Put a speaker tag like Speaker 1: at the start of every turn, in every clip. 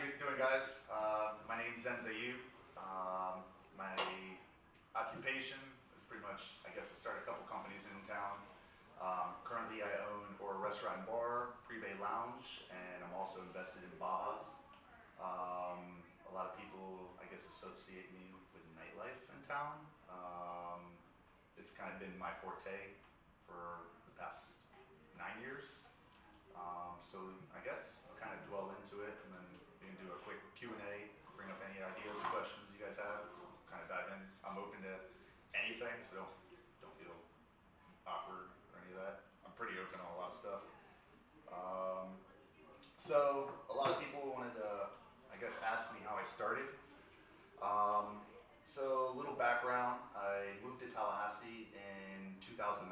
Speaker 1: you doing, guys? My name's Zein. My occupation is pretty much, I guess, I started a couple companies in town. Currently, I own a restaurant and bar, Pre-Bay Lounge, and I'm also invested in Bajas. A lot of people, I guess, associate me with nightlife in town. It's kind of been my forte for the past 9 years. So I guess I'll kind of dwell into it, and then we can do a quick Q&A, bring up any ideas, questions you guys have, kind of dive in. I'm open to anything, so don't feel awkward or any of that. I'm pretty open on a lot of stuff. So a lot of people wanted to, I guess, ask me how I started. So a little background, I moved to Tallahassee in 2009.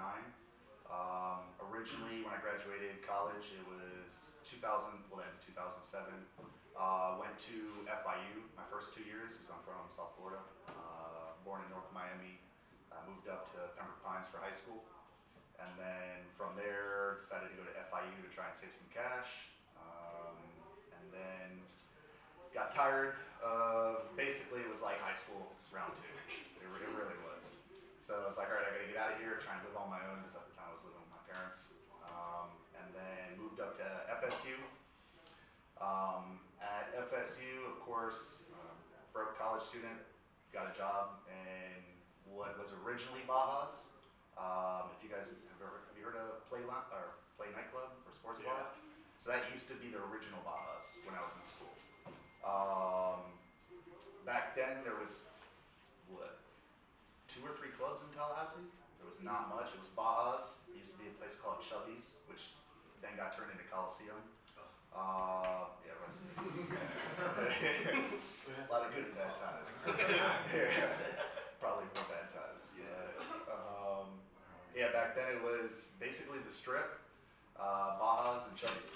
Speaker 1: Originally, when I graduated college, it was 2000, well then 2007. Went to FIU my first 2 years because I'm from South Florida. Born in North Miami. Moved up to Pembroke Pines for high school. And then from there, decided to go to FIU to try and save some cash. And then got tired of, basically it was like high school round two. It really was. So I was like, all right, I gotta get out of here, try and live on my own, because at the time I was living with my parents. And then moved up to FSU. At FSU, of course, broke college student, got a job in what was originally Bajas. If you guys have you heard of Play Nightclub or Sports Bar? So that used to be the original Bajas when I was in school. Back then there was, what, 2 or 3 clubs in Tallahassee. There was not much. It was Bajas. There used to be a place called Chubby's, which then got turned into Coliseum. Yeah, rest in peace. A lot of good and bad times. Yeah, probably more bad times. Yeah, back then it was basically the Strip, Bajas, and Chubby's.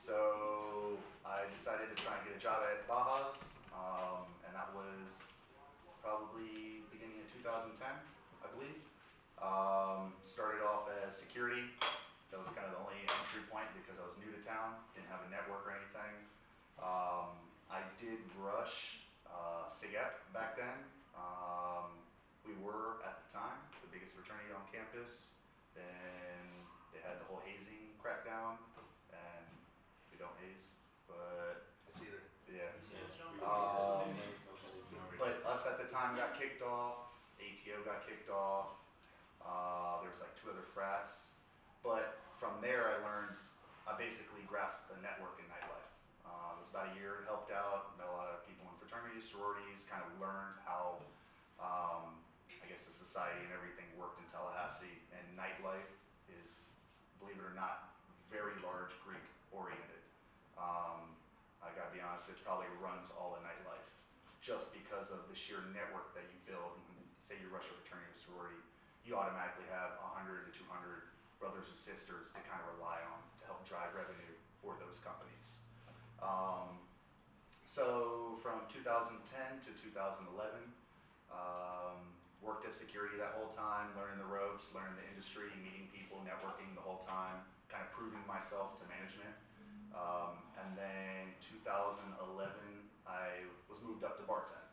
Speaker 1: So I decided to try and get a job at Bajas, and that was probably beginning of 2010, I believe. Started off as security. That was kind of the only entry point because I was new to town, didn't have a network or anything. I did rush SIGEP back then. We were, at the time, the biggest fraternity on campus. Then they had the whole hazing crackdown, and we don't haze, but
Speaker 2: It's either.
Speaker 1: yeah. But us at the time got kicked off. ATO got kicked off. There was like 2 other frats. But from there, I basically grasped the network in nightlife. It was about a year, helped out, met a lot of people in fraternities, sororities, kind of learned how, I guess, the society and everything worked in Tallahassee. And nightlife is, believe it or not, very large Greek oriented. I gotta be honest, it probably runs all the nightlife just because of the sheer network that you build. And say you rush a fraternity or sorority, you automatically have 100 to 200 brothers and sisters to kind of rely on to help drive revenue for those companies. So from 2010 to 2011, worked as security that whole time, learning the ropes, learning the industry, meeting people, networking the whole time, kind of proving myself to management. And then 2011, I was moved up to bartend.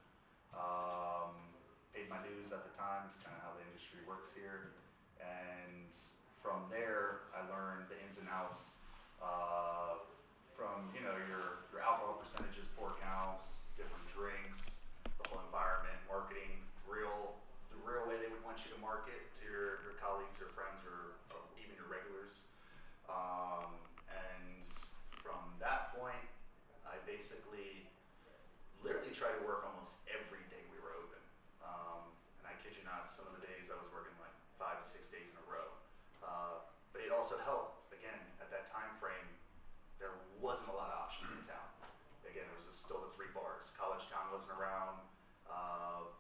Speaker 1: Paid my dues at the time. It's kind of how the industry works here. And from there, I learned the ins and outs from your alcohol percentages, pour counts, different drinks, the whole environment, marketing, the real way they would want you to market to your colleagues or friends or even your regulars. And from that point, I basically literally tried to work almost every day we were open. And I kid you not, some of the days I was working like 5 to 6 days in a row. But it also helped, again, at that time frame, there wasn't a lot of options in town. Again, there was still the 3 bars. College Town wasn't around,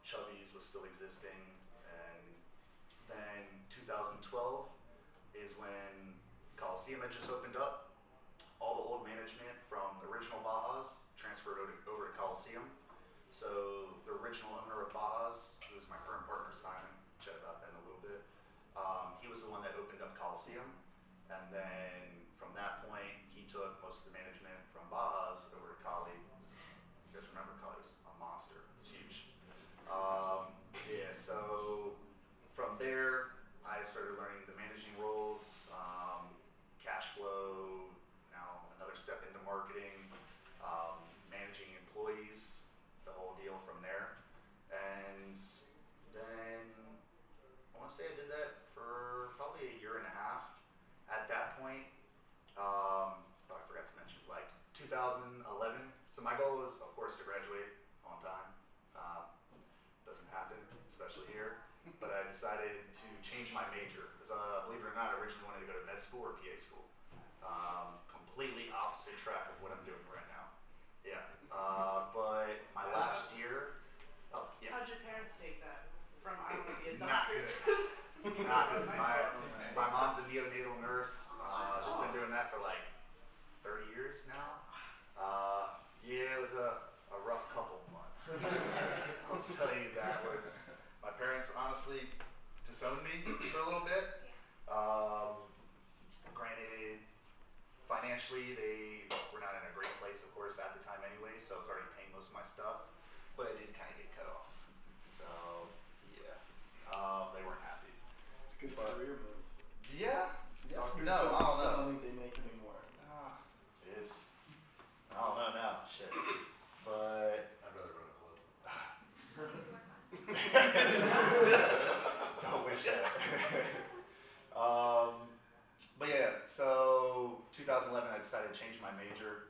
Speaker 1: Chubby's was still existing, and then 2012 is when Coliseum had just opened up. All the old management from the original Bajas transferred over to Coliseum. So the original owner of Bajas, who is my current partner, Simon, chat about that in a little bit, he was the one that opened up Coliseum. And then from that point, he took most of the management from Bajas over to Collegiate. It was to say I did that for probably a year and a half. At that point, I forgot to mention, like 2011. So my goal was, of course, to graduate on time. Doesn't happen, especially here. But I decided to change my major because, believe it or not, I originally wanted to go to med school or PA school. Completely opposite track of what I'm doing right now. Yeah. But my last year. Oh, yeah.
Speaker 2: How'd your parents take that? From I want to be a
Speaker 1: Not
Speaker 2: doctor.
Speaker 1: good. Not good. My mom's a neonatal nurse. She's been doing that for like 30 years now. Yeah, it was a rough couple months. I'll tell you, that was, my parents honestly disowned me for a little bit. Granted, financially, they were not in a great place, of course, at the time anyway, so I was already paying most of my stuff, but I did kind of get cut off. So, yeah, they weren't happy.
Speaker 3: It's a good career move.
Speaker 1: Yeah. Yes.
Speaker 3: Doctors
Speaker 1: No, I don't know.
Speaker 3: The money they make anymore.
Speaker 1: It's, I don't know now, shit. But
Speaker 4: I'd rather run a club.
Speaker 1: Don't wish that. But yeah, so 2011 I decided to change my major.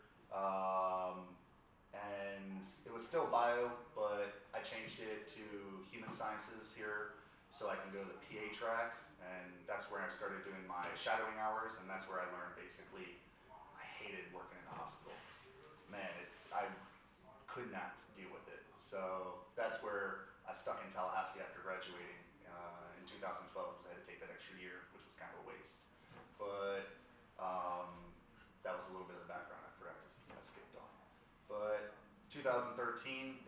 Speaker 1: And it was still bio, but I changed it to human sciences here so I can go to the PA track. And that's where I started doing my shadowing hours, and that's where I learned basically I hated working in a hospital. Man, I could not deal with it. So that's where I stuck in Tallahassee after graduating in 2012 because I had to take that extra year, which was kind of a waste. But that was a little bit of the background. I forgot to skip on. But 2013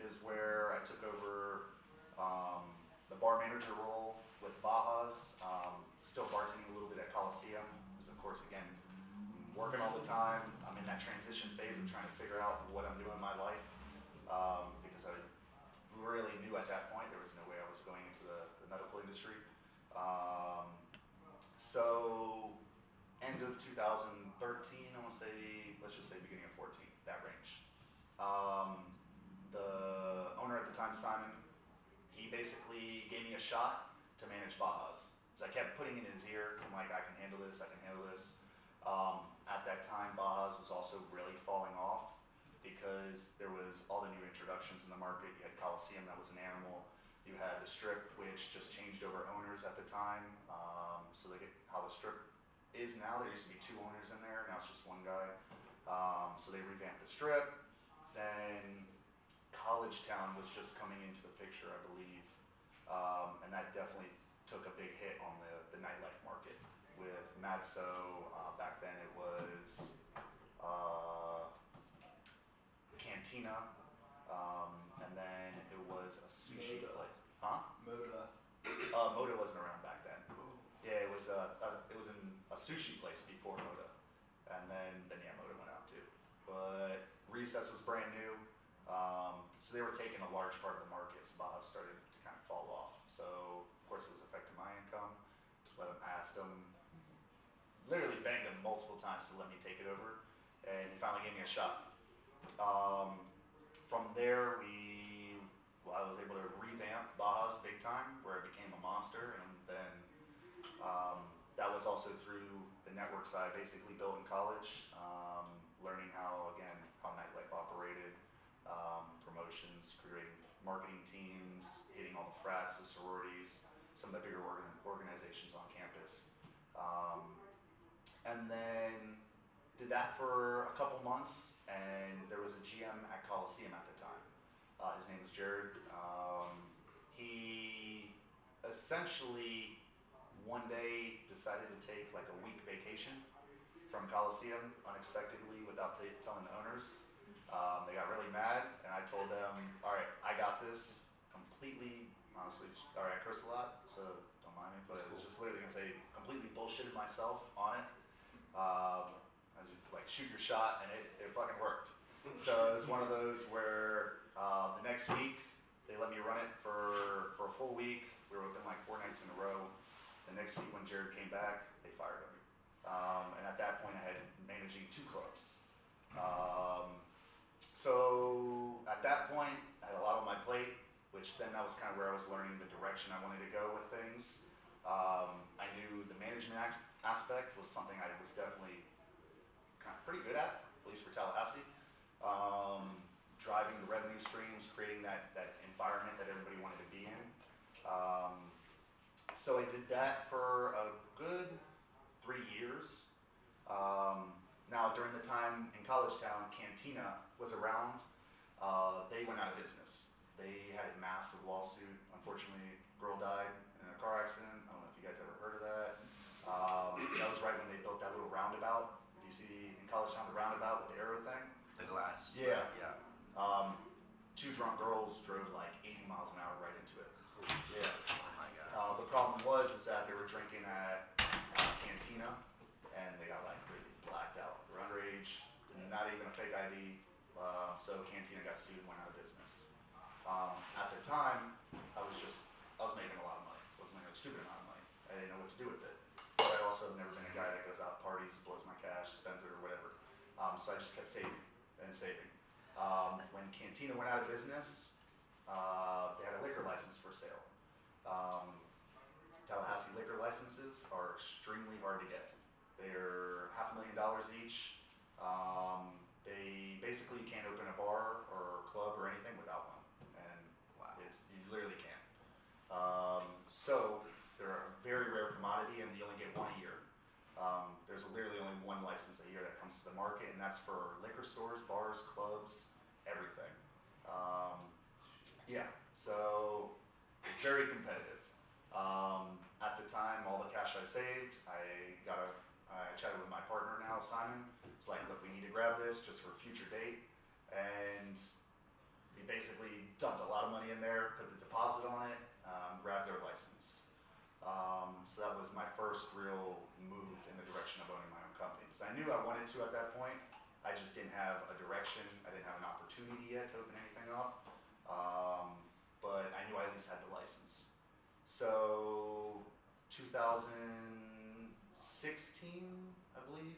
Speaker 1: is where I took over the bar manager role with Baja's. Still bartending a little bit at Coliseum, because of course, again, I'm working all the time. I'm in that transition phase of trying to figure out what I'm doing in my life, because I really knew at that point there was no way I was going into the medical industry. So end of 2013, I want to say, let's just say beginning of 14, that range. The owner at the time, Simon, he basically gave me a shot to manage Baja's. So I kept putting it in his ear. I'm like, I can handle this, I can handle this. At that time, Baja's was also really falling off because there was all the new introductions in the market. You had Coliseum, that was an animal. You had the Strip, which just changed over owners at the time. So how the Strip is now, there used to be 2 owners in there, now it's just 1 guy. So they revamped the Strip. Then College Town was just coming into the picture, I believe. And that definitely took a big hit on the nightlife market with Matzo. Back then it was Cantina, and then it was a sushi place. Huh?
Speaker 3: Moda.
Speaker 1: Moda wasn't around back then. Yeah, it was in a sushi place before Moda, and then yeah, Moda went out too. But Recess was brand new, so they were taking a large part of the market. So Baja started to kind of fall off. So of course it was affecting my income. Let him asked him, literally begged him multiple times to let me take it over, and he finally gave me a shot. From there, I was able to revamp Baja's big time, where it became a monster, and then that was also through the network side, basically built in college, learning how nightlife operated, promotions, creating marketing teams, hitting all the frats, the sororities, some of the bigger organizations on campus. And then did that for a couple months, and there was a GM at Coliseum at the time. His name was Jared. He essentially one day decided to take like a week vacation from Coliseum unexpectedly without telling the owners. They got really mad, and I told them, all right, I got this completely, honestly, all right, I curse a lot, so don't mind me, but I was just literally going to say completely bullshitted myself on it. I was just like, shoot your shot, and it fucking worked. So it was one of those where the next week, they let me run it for a full week. We were open like 4 nights in a row. The next week when Jared came back, they fired him. And at that point, I had managing 2 clubs. So at that point, I had a lot on my plate, which then that was kind of where I was learning the direction I wanted to go with things. I knew the management aspect was something I was definitely kind of pretty good at least for Tallahassee. Driving the revenue streams, creating that environment that everybody wanted to be in. So I did that for a good 3 years. Now, during the time in College Town, Cantina was around. They went out of business. They had a massive lawsuit. Unfortunately, a girl died in a car accident. I don't know if you guys ever heard of that. That was right when they built that little roundabout. Do you see in College Town the roundabout with the arrow thing?
Speaker 4: The glass.
Speaker 1: Yeah.
Speaker 4: Yeah.
Speaker 1: 2 drunk girls drove like 80 miles an hour right into it. Yeah.
Speaker 4: Oh my god.
Speaker 1: The problem was that they were drinking at Cantina, and they got like really blacked out. They were underage, not even a fake ID. So Cantina got sued and went out of business. At the time, I was making a lot of money. I was making a stupid amount of money. I didn't know what to do with it. But I also have never been a guy that goes out parties, blows my cash, spends it or whatever. So I just kept saving and saving. When Cantina went out of business, they had a liquor license for sale. Tallahassee liquor licenses are extremely hard to get. They're $500,000 each. They basically can't open a bar or club or anything without one, and
Speaker 4: Wow.
Speaker 1: you literally can't. So they're a very rare commodity, and you only get one a year. There's literally only one license a year that comes to the market, and that's for liquor stores, bars, clubs, everything. Yeah, so very competitive. At the time, all the cash I saved, I chatted with my partner now, Simon. It's like, look, we need to grab this just for a future date. And we basically dumped a lot of money in there, put the deposit on it, grabbed their license. So that was my first real move in the direction of owning my own company. Because I knew I wanted to at that point. I just didn't have a direction. I didn't have an opportunity yet to open anything up. But I knew I at least had the license. So 2016, I believe.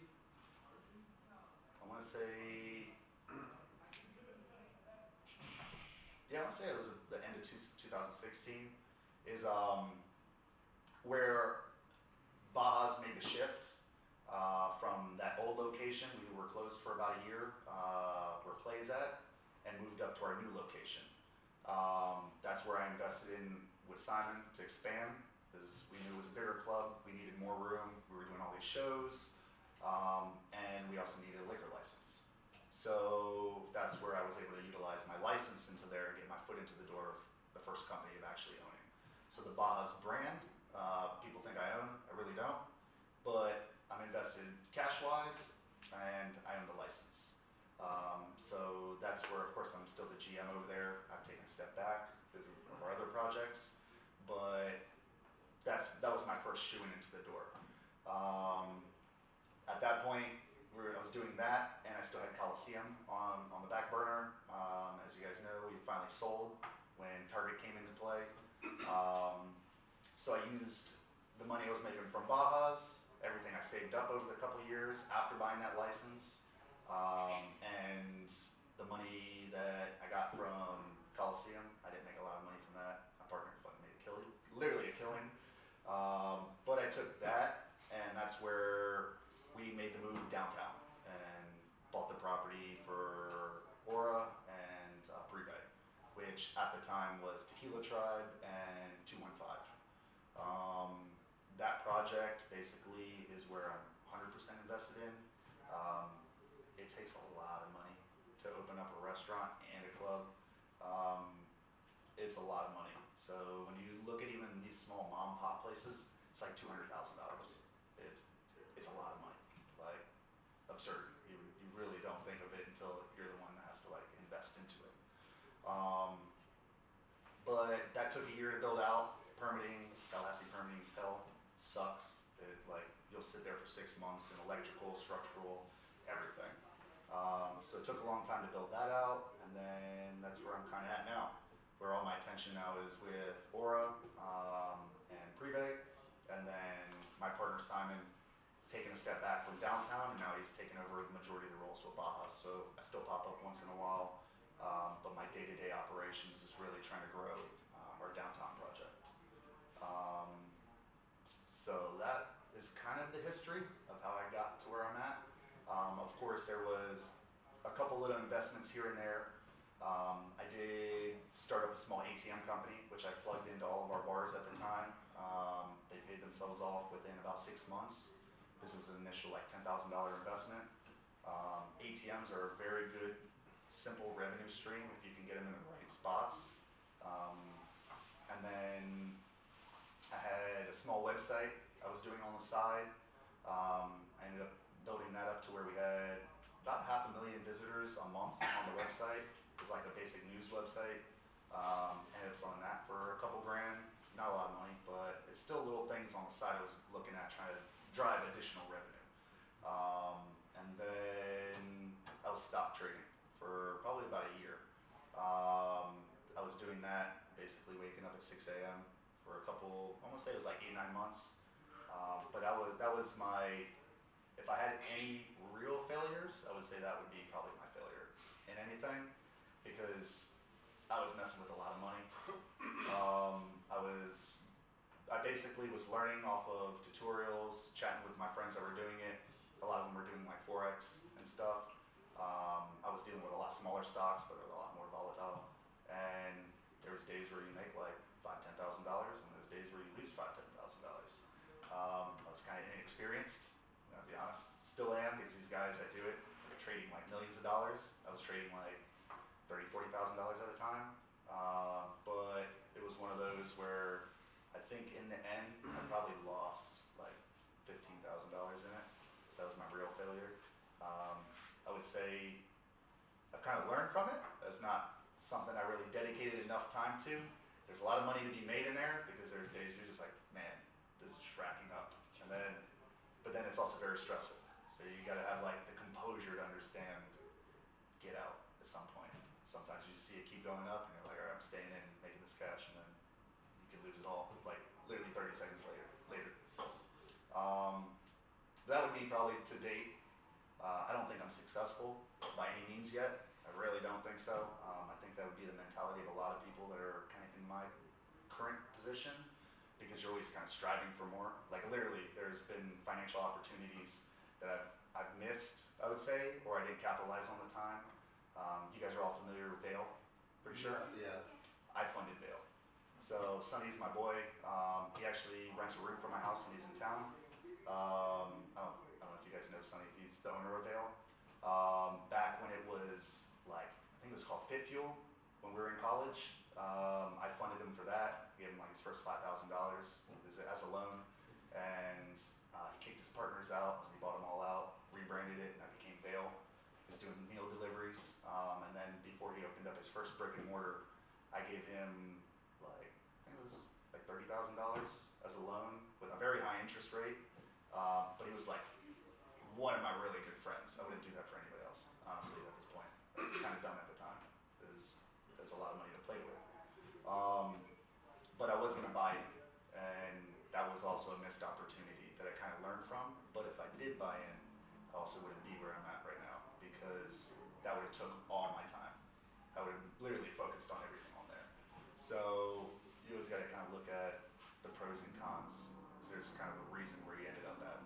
Speaker 1: I want to say, yeah, I want to say it was the end of 2016, is where Baja's made the shift from that old location. We were closed for about a year, where Play's at, and moved up to our new location. That's where I invested in with Simon to expand, because we knew it was a bigger club, we needed more room, we were doing all these shows, and we also needed a liquor license. So that's where I was able to utilize my license into there and get my foot into the door of the first company of actually owning. So the Baja's brand, people think I own, I really don't, but I'm invested cash-wise, and I own the license. So that's where, of course, I'm still the GM over there. I've taken a step back because of our other projects, but that was my first shoeing into the door. At that point, I was doing that, and I still had Coliseum on the back burner. As you guys know, we finally sold when Target came into play. So I used the money I was making from Baja's, everything I saved up over the couple years after buying that license, and the money that I got from Coliseum. I didn't make a lot of money from that. My partner fucking made a killing, literally a killing. But I took that, and that's where we made the move downtown and bought the property for Aura and Privé, which at the time was Tequila Tribe and 215. That project basically is where I'm 100% invested in. It takes a lot of money to open up a restaurant and a club. It's a lot of money. So when you look at even these small mom and pop places, it's like $200,000. It's a lot of money, like absurd. You really don't think of it until you're the one that has to like invest into it. But that took a year to build out. Permitting, Tallahassee permitting is hell, sucks. You'll sit there for 6 months in electrical, structural, everything. So it took a long time to build that out, and then that's where I'm kind of at now, where all my attention now is with Aura and Privé, and then my partner Simon taking a step back from downtown, and now he's taken over the majority of the roles with Baja. So I still pop up once in a while, but my day-to-day operations is really trying to grow our downtown project. So that is kind of the history of how I got to where I'm at. Of course, there was a couple little investments here and there. I did start up a small ATM company, which I plugged into all of our bars at the time. They paid themselves off within about 6 months. This was an initial like $10,000 investment. ATMs are a very good, simple revenue stream if you can get them in the right spots. And then I had a small website I was doing on the side. I ended up building that up to where we had about 500,000 visitors a month on the website. It was like a basic news website. Ended up selling that for a couple grand. Not a lot of money, but it's still little things on the side I was looking at trying to drive additional revenue. And then I was stock trading for probably about a year. I was doing that, basically waking up at 6 a.m. for a couple, I want to say it was like 8-9 months. But that was my, if I had any real failures, I would say that would be probably my failure in anything, because I was messing with a lot of money. I basically was learning off of tutorials, chatting with my friends that were doing it. A lot of them were doing like Forex and stuff. I was dealing with a lot smaller stocks, but they're a lot more volatile. And there was days where you make like $5,000, $10,000, and there's days where you lose $5,000, $10,000. I was kind of inexperienced, I'll be honest. Still am, because these guys that do it are trading like millions of dollars. I was trading like $30,000, $40,000 at a time. But it was one of those where I think in the end I probably lost like $15,000 in it. So that was my real failure. I would say I've kind of learned from it. That's not something I really dedicated enough time to. There's a lot of money to be made in there, because there's days you're just like, man, this is racking up. But then it's also very stressful. So you got to have like the composure to understand, get out at some point. Sometimes you just see it keep going up, and you're like, all right, I'm staying in, making this cash, and then you can lose it all, like literally 30 seconds later. That would be probably to date. I don't think I'm successful by any means yet. I really don't think so. I think that would be the mentality of a lot of people that are kind of in my current position, because you're always kind of striving for more. Like literally, there's been financial opportunities that I've missed, I would say, or I didn't capitalize on the time. You guys are all familiar with bail, pretty sure?
Speaker 4: Yeah.
Speaker 1: I funded bail. So Sonny's my boy. He actually rents a room for my house when he's in town. I don't know if you guys know Sonny. He's the owner of Vail. Back when it was like, I think it was called Fit Fuel, when we were in college, I funded him for that. Gave him like his first $5,000 as a loan, and he kicked his partners out because he bought them all out, rebranded it, and that became Vail. He was doing meal deliveries, and then before he opened up his first brick and mortar, I gave him like, I think it was like $30,000 as a loan with a very high interest rate. But he was like one of my really good friends. I wouldn't do that for anybody else, honestly, at this point. It was kind of dumb at the time, because that's a lot of money to play with. But I was going to buy in, and that was also a missed opportunity that I kind of learned from. But if I did buy in, I also wouldn't be where I'm at right now, because that would have took all my time. I would have literally focused on everything on there. So you always got to kind of look at the pros and cons, because there's kind of a reason where you ended up at.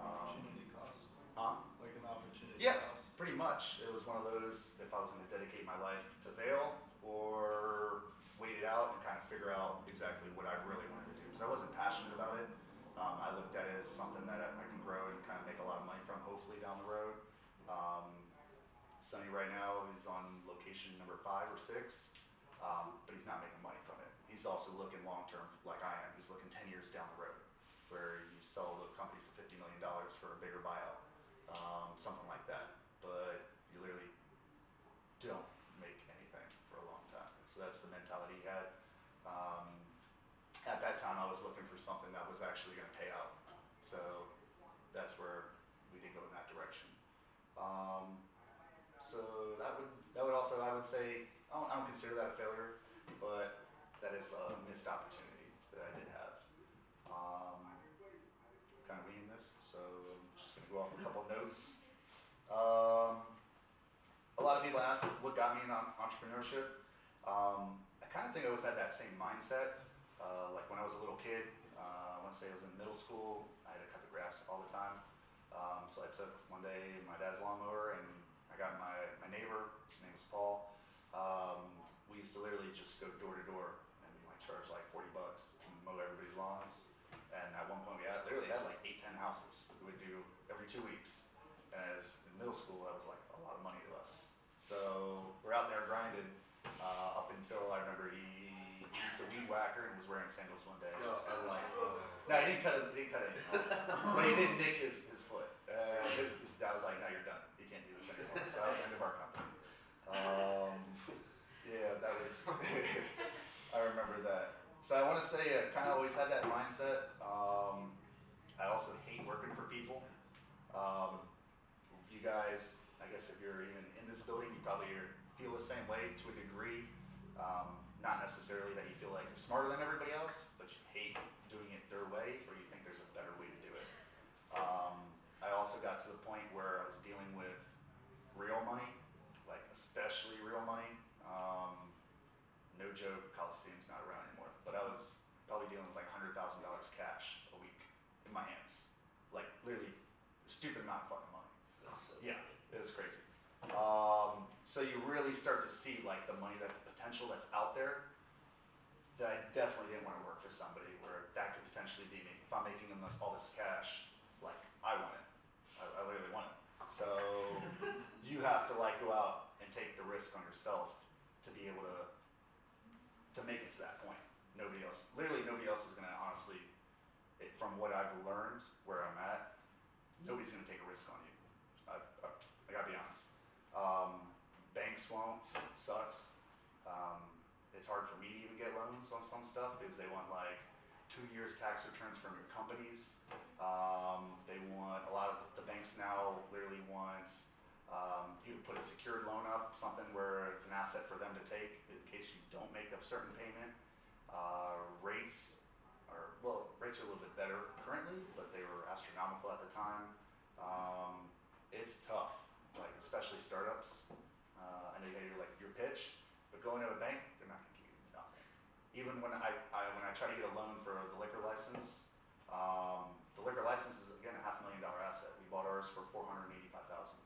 Speaker 3: Opportunity cost.
Speaker 1: Huh?
Speaker 3: Like an opportunity
Speaker 1: Yeah,
Speaker 3: cost.
Speaker 1: pretty much. It was one of those, if I was going to dedicate my life to Vail, or wait it out and kind of figure out exactly what I really wanted to do. Because I wasn't passionate about it. I looked at it as something that I can grow and kind of make a lot of money from, hopefully down the road. Sonny right now is on location number 5 or 6, but he's not making money from it. He's also looking long term like I am. He's looking 10 years down the road, where you sell the company for $50 million for a bigger buyout, something like that. But you literally don't make anything for a long time. So that's the mentality he had. At that time, I was looking for something that was actually going to pay out. So that's where we did go in that direction. So that would also, I would say, I don't consider that a failure, but that is a missed opportunity that I did have. Kind of winging this, so I'm just going to go off a couple notes. A lot of people ask what got me in entrepreneurship. I kind of think I always had that same mindset. Like when I was a little kid, I went want to say it was in middle school. I had to cut the grass all the time. So I took one day my dad's lawnmower and I got my neighbor, his name was Paul. We used to literally just go door to door and like charge like $40 to mow everybody's lawns. And at one point we literally had like 8-10 houses we would do every 2 weeks. And as in middle school, that was like a lot of money to us. So we're out there grinding up until I remember he used a weed whacker and was wearing sandals one day. And like, no, he didn't cut it. But he did nick his foot. His dad was like, "No, you're done. You can't do this anymore." So that was the end of our company. Yeah, that was. I remember that. So I want to say I've kind of always had that mindset. I also hate working for people. You guys, I guess if you're even in this building, you probably feel the same way to a degree. Not necessarily that you feel like you're smarter than everybody else, but you hate doing it their way, or you think there's a better way to do it. I also got to the point where I was dealing with real money, like especially real money. No joke, Coliseum's not around anymore, but I was probably dealing with like $100,000 cash a week in my hands. Like literally a stupid amount of fucking money. Yeah, it was crazy. So you really start to see like the money, that the potential that's out there, that I definitely didn't want to work for somebody where that could potentially be me. If I'm making them all this cash, like I want it. I literally want it. So you have to like go out and take the risk on yourself to be able to make it to that point. Literally nobody else is gonna honestly, from what I've learned where I'm at, nobody's gonna take a risk on you. I gotta be honest. Banks won't, sucks. It's hard for me to even get loans on some stuff because they want like 2 years tax returns from your companies. They want, a lot of the banks now literally want you to put a secured loan up, something where it's an asset for them to take in case you don't make a certain payment. Rates are a little bit better currently, but they were astronomical at the time. It's tough, like especially startups. I know you have your pitch, but going to a bank, they're not going to give you nothing. Even when I try to get a loan for the liquor license, the liquor license is again a $500,000 asset. We bought ours for $485,000.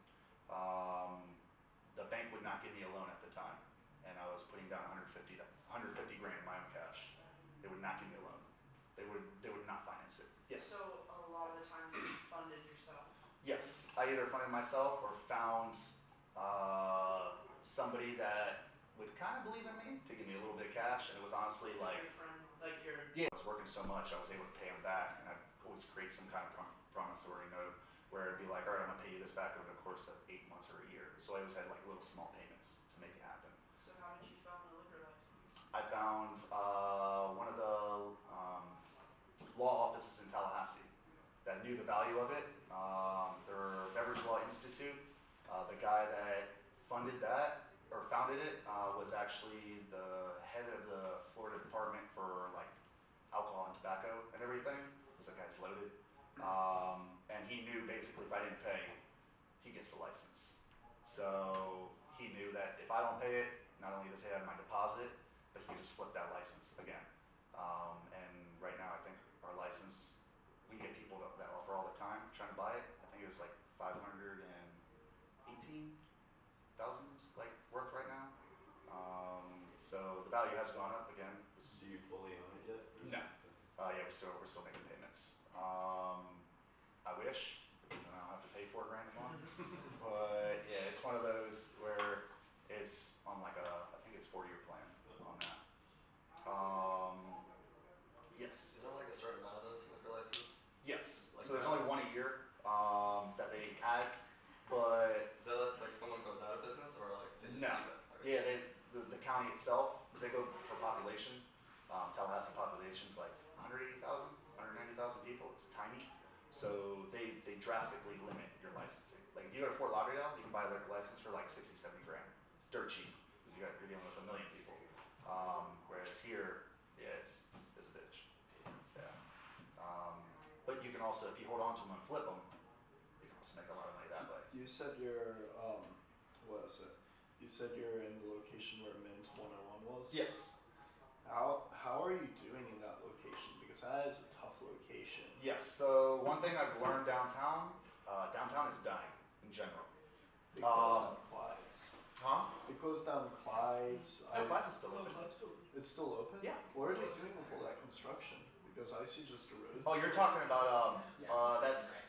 Speaker 1: The bank would not give me a loan at the time, and I was putting down $150 grand in my own cash. They would not give me a loan. They would not finance it. Yes.
Speaker 2: So a lot of the time you funded yourself.
Speaker 1: Yes, I either funded myself or found somebody that would kind of believe in me to give me a little bit of cash, and it was honestly like
Speaker 2: your friend, like your.
Speaker 1: Yeah, I was working so much, I was able to pay them back, and I'd always create some kind of promissory note where it'd be like, all right, I'm gonna pay you this back over the course of 8 months or a year. So I always had like little small payments to make it happen.
Speaker 2: So how did you found the liquor license?
Speaker 1: I found one of the law offices in Tallahassee that knew the value of it. Their Beverage Law Institute. The guy that funded that or founded it was actually the head of the Florida Department for like alcohol and tobacco and everything. Because that guy's loaded. And he knew basically if I didn't pay, he gets the license. So he knew that if I don't pay it, not only does he have my deposit, but he can just flip that license again. And right now I think our license, we get people that offer all the time trying to buy it. I think it was like 518,000 like worth right now. So the value has gone up again.
Speaker 3: Do you fully own it yet?
Speaker 1: No. Yeah, we're still making payments. I wish, and I don't have to pay $4 grand a month. But yeah, it's one of those where it's on like I think it's 4-year plan on that. Yes.
Speaker 4: Is there like a certain amount of those liquor licenses?
Speaker 1: Yes.
Speaker 4: Like
Speaker 1: So there's only one a year that they had, but
Speaker 4: Is that like someone goes out of business or like they just
Speaker 1: no.
Speaker 4: keep it? Okay.
Speaker 1: Yeah, the county itself, because they go per population. Tallahassee population is like 180,000, 190,000 people. It's tiny. So they drastically limit your licensing. Like if you go to Fort Lauderdale, you can buy a liquor license for like 60, 70 grand. It's dirt cheap because you're dealing with 1 million people. Whereas here, yeah, it's a bitch. Yeah. But you can also, if you hold on to them and flip them, you can also make a lot of money that way.
Speaker 3: You said you're, what is it? You said you're in the location where Mint 101 was?
Speaker 1: Yes.
Speaker 3: How are you doing in that location? Because that is a tough location. location.
Speaker 1: Yes. So one thing I've learned downtown, downtown is dying in general.
Speaker 3: They closed down Clyde's.
Speaker 1: Huh?
Speaker 3: They closed down Clyde's.
Speaker 1: No, Clyde's is still open.
Speaker 3: It's still open?
Speaker 1: Yeah.
Speaker 3: What are they doing with all that construction? Because I see just a road.
Speaker 1: Oh, you're talking about that's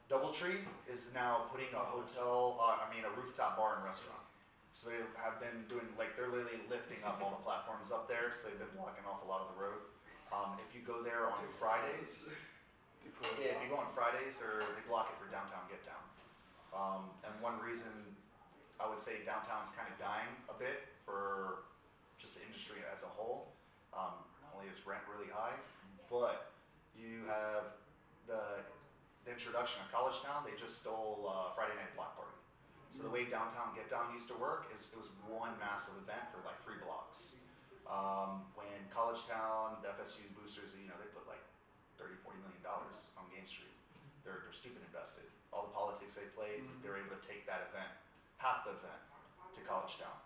Speaker 1: DoubleTree is now putting a hotel, a rooftop bar and restaurant. So they have been doing, like, they're literally lifting up all the platforms up there, so they've been blocking off a lot of the road. If you go there on Fridays, if you go on Fridays, or they block it for downtown get down. And one reason I would say downtown's kind of dying a bit for just the industry as a whole. Not only is rent really high, but you have the introduction of College Town. They just stole Friday Night Block Party. So the way downtown Get Down used to work is it was one massive event for like 3 blocks. When College Town, the FSU boosters, they put like $30-40 million on Main Street. They're stupid invested. All the politics they played, they were able to take that event, half the event, to College Town.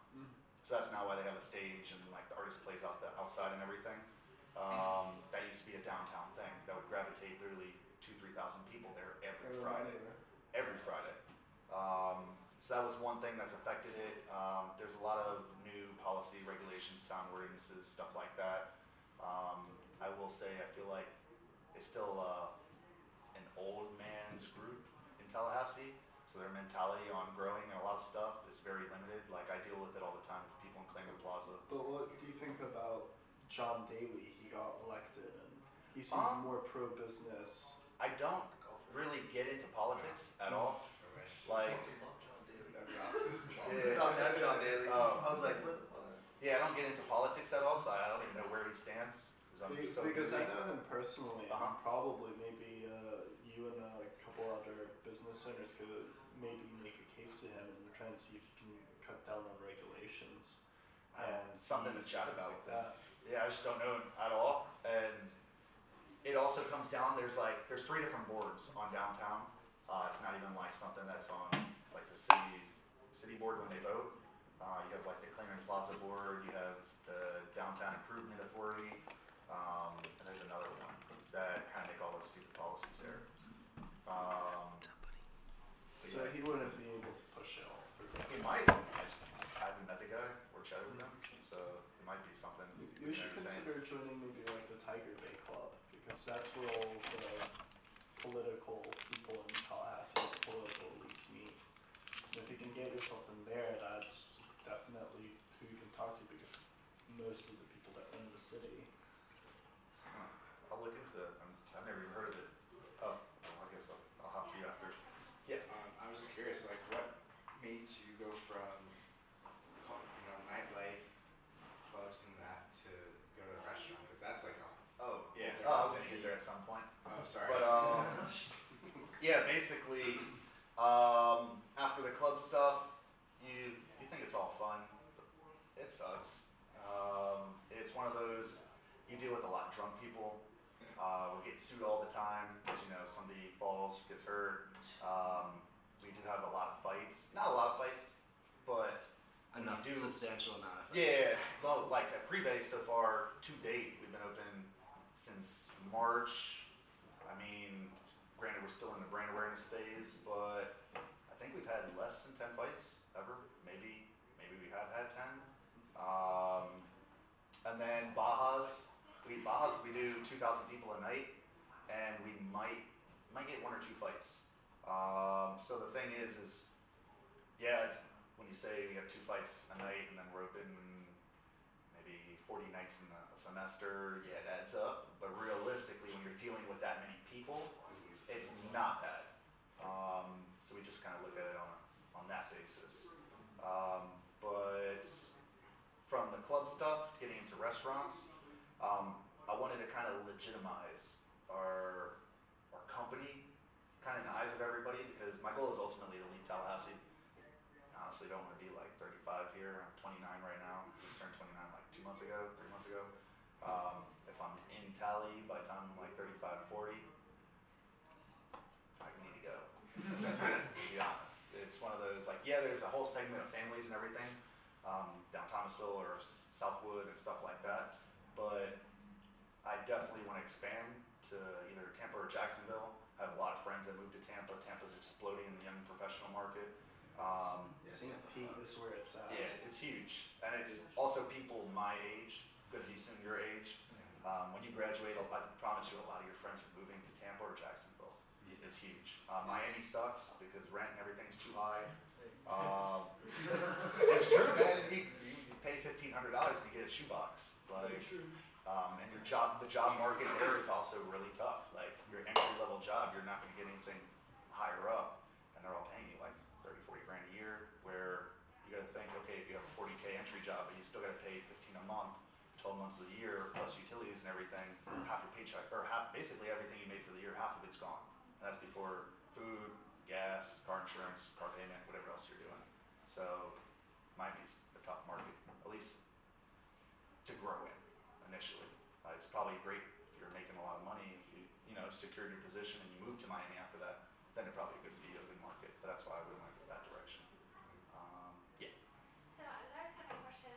Speaker 1: So that's now why they have a stage and like the artist plays outside and everything. That used to be a downtown thing that would gravitate literally 2,000-3,000 people there every Friday. Every Friday. So that was one thing that's affected it. There's a lot of new policy, regulations, sound ordinances, stuff like that. I will say I feel like it's still an old man's group in Tallahassee. So their mentality on growing and a lot of stuff is very limited. Like I deal with it all the time with people in Claymont Plaza.
Speaker 3: But what do you think about John Daly? He got elected and he seems more pro-business.
Speaker 1: I don't really get into politics at all. Like,
Speaker 4: Not John Daly. I was like, what?
Speaker 1: Yeah, I don't get into politics at all, so I don't even know where he stands.
Speaker 3: Because I know him personally, and probably maybe you and a couple other business owners could maybe make a case to him and try and see if you can cut down on regulations. And
Speaker 1: something to chat about
Speaker 3: like that.
Speaker 1: Yeah, I just don't know at all. And it also comes down, there's 3 different boards on downtown. It's not even like something that's on like the city board when they vote. You have like the Claymont Plaza board, you have the Downtown Improvement Authority, and there's another one that kind of make all those stupid policies there.
Speaker 3: So he wouldn't be able to push it all through.
Speaker 1: He might. I haven't met the guy or chatted with him, so it might be something.
Speaker 3: You should consider joining maybe like the Tiger Bay Club, because that's where all the political people in Tallahassee, the political elites meet. And if you can get yourself in there, that's definitely who you can talk to, because most of the people that run the city.
Speaker 1: I'll look into it. I've never even heard of it. Oh, I guess I'll hop to you after. Yeah.
Speaker 5: I was just curious, like, what made you go from, nightlife, clubs and that, to go to a restaurant? Because that's like a...
Speaker 1: Oh, yeah. I was going to get there at some point.
Speaker 5: Oh, sorry.
Speaker 1: But, yeah, basically, after the club stuff, you think it's all fun. It sucks. It's one of those, you deal with a lot of drunk people. We get sued all the time because, somebody falls, gets hurt. We do have a lot of fights. Not a lot of fights, but
Speaker 6: enough, substantial amount of fights.
Speaker 1: Yeah, well, like at Prevay so far, to date, we've been open since March. I mean, granted, we're still in the brand awareness phase, but I think we've had less than 10 fights ever. Maybe we have had 10. And then Bajas, we do 2,000 people a night, and we might get 1 or 2 fights. So the thing is yeah, it's, when you say we have 2 fights a night and then we're open maybe 40 nights in a semester, yeah, it adds up. But realistically, when you're dealing with that many people, it's not bad. So we just kind of look at it on that basis. But from the club stuff, getting into restaurants, I wanted to kind of legitimize our company kind of in the eyes of everybody, because my goal is ultimately to leave Tallahassee. I honestly don't want to be like 35 here. I'm 29 right now. Just turned 29 like 3 months ago. If I'm in Tally by the time I'm like 35, 40, I need to go. To be honest, it's one of those like, yeah, there's a whole segment of families and everything, down Thomasville or Southwood and stuff like that, but I definitely want to expand to to either Tampa or Jacksonville. I have a lot of friends that moved to Tampa. Tampa's exploding in the young professional market.
Speaker 3: St. Pete is where it's at.
Speaker 1: Yeah, it's huge. And it's also people my age, going to be soon your age. When you graduate, I promise you a lot of your friends are moving to Tampa or Jacksonville. It's huge. Miami sucks because rent and everything's too high. It's true, man. You pay $1,500 to get a shoebox. Like, and the job market there is also really tough. Like your entry level job, you're not going to get anything higher up, and they're all paying you like 30, 40 grand a year. Where you got to think, okay, if you have a 40K entry job, but you still got to pay 15 a month, 12 months of the year, plus utilities and everything, half your paycheck, or basically everything you made for the year, half of it's gone. And that's before food, gas, car insurance, car payment, whatever else you're doing. So Miami's a tough market, at least to grow in initially. It's probably great if you're making a lot of money, if you secured your position and you move to Miami after that, then it probably could be a good market. But that's why I wouldn't want to go that direction. Yeah.
Speaker 7: So that was kind of my question.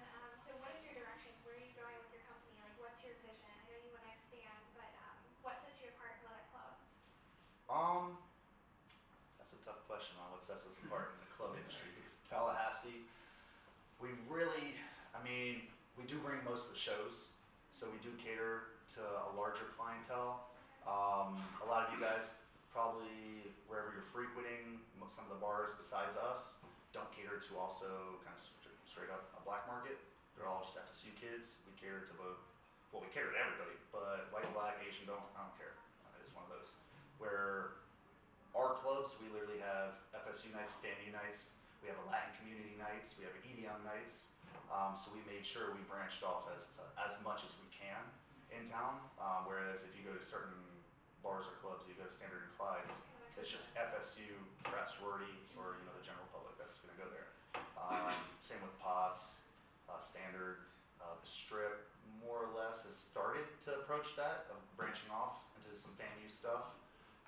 Speaker 7: So what is your direction? Where are you going with your company? Like, what's your vision? I know you want to expand, but what sets you apart from other clubs?
Speaker 1: That's a tough question on what sets us apart in the club industry, because Tallahassee, we do bring most of the shows, so we do cater to a larger clientele. A lot of you guys probably, wherever you're frequenting, some of the bars besides us don't cater to also kind of straight up a black market. They're all just FSU kids. We cater to both. Well, we cater to everybody, but white, black, Asian, I don't care. It's one of those where our clubs, we literally have FSU nights, FAMU nights. We have a Latin community nights. We have EDM nights. So we made sure we branched off as much as we can in town. Whereas if you go to certain bars or clubs, you go to Standard and Clyde's, it's just FSU, frat sorority, or the general public that's going to go there. Same with Pops, Standard. The Strip more or less has started to approach that of branching off into some FAMU stuff.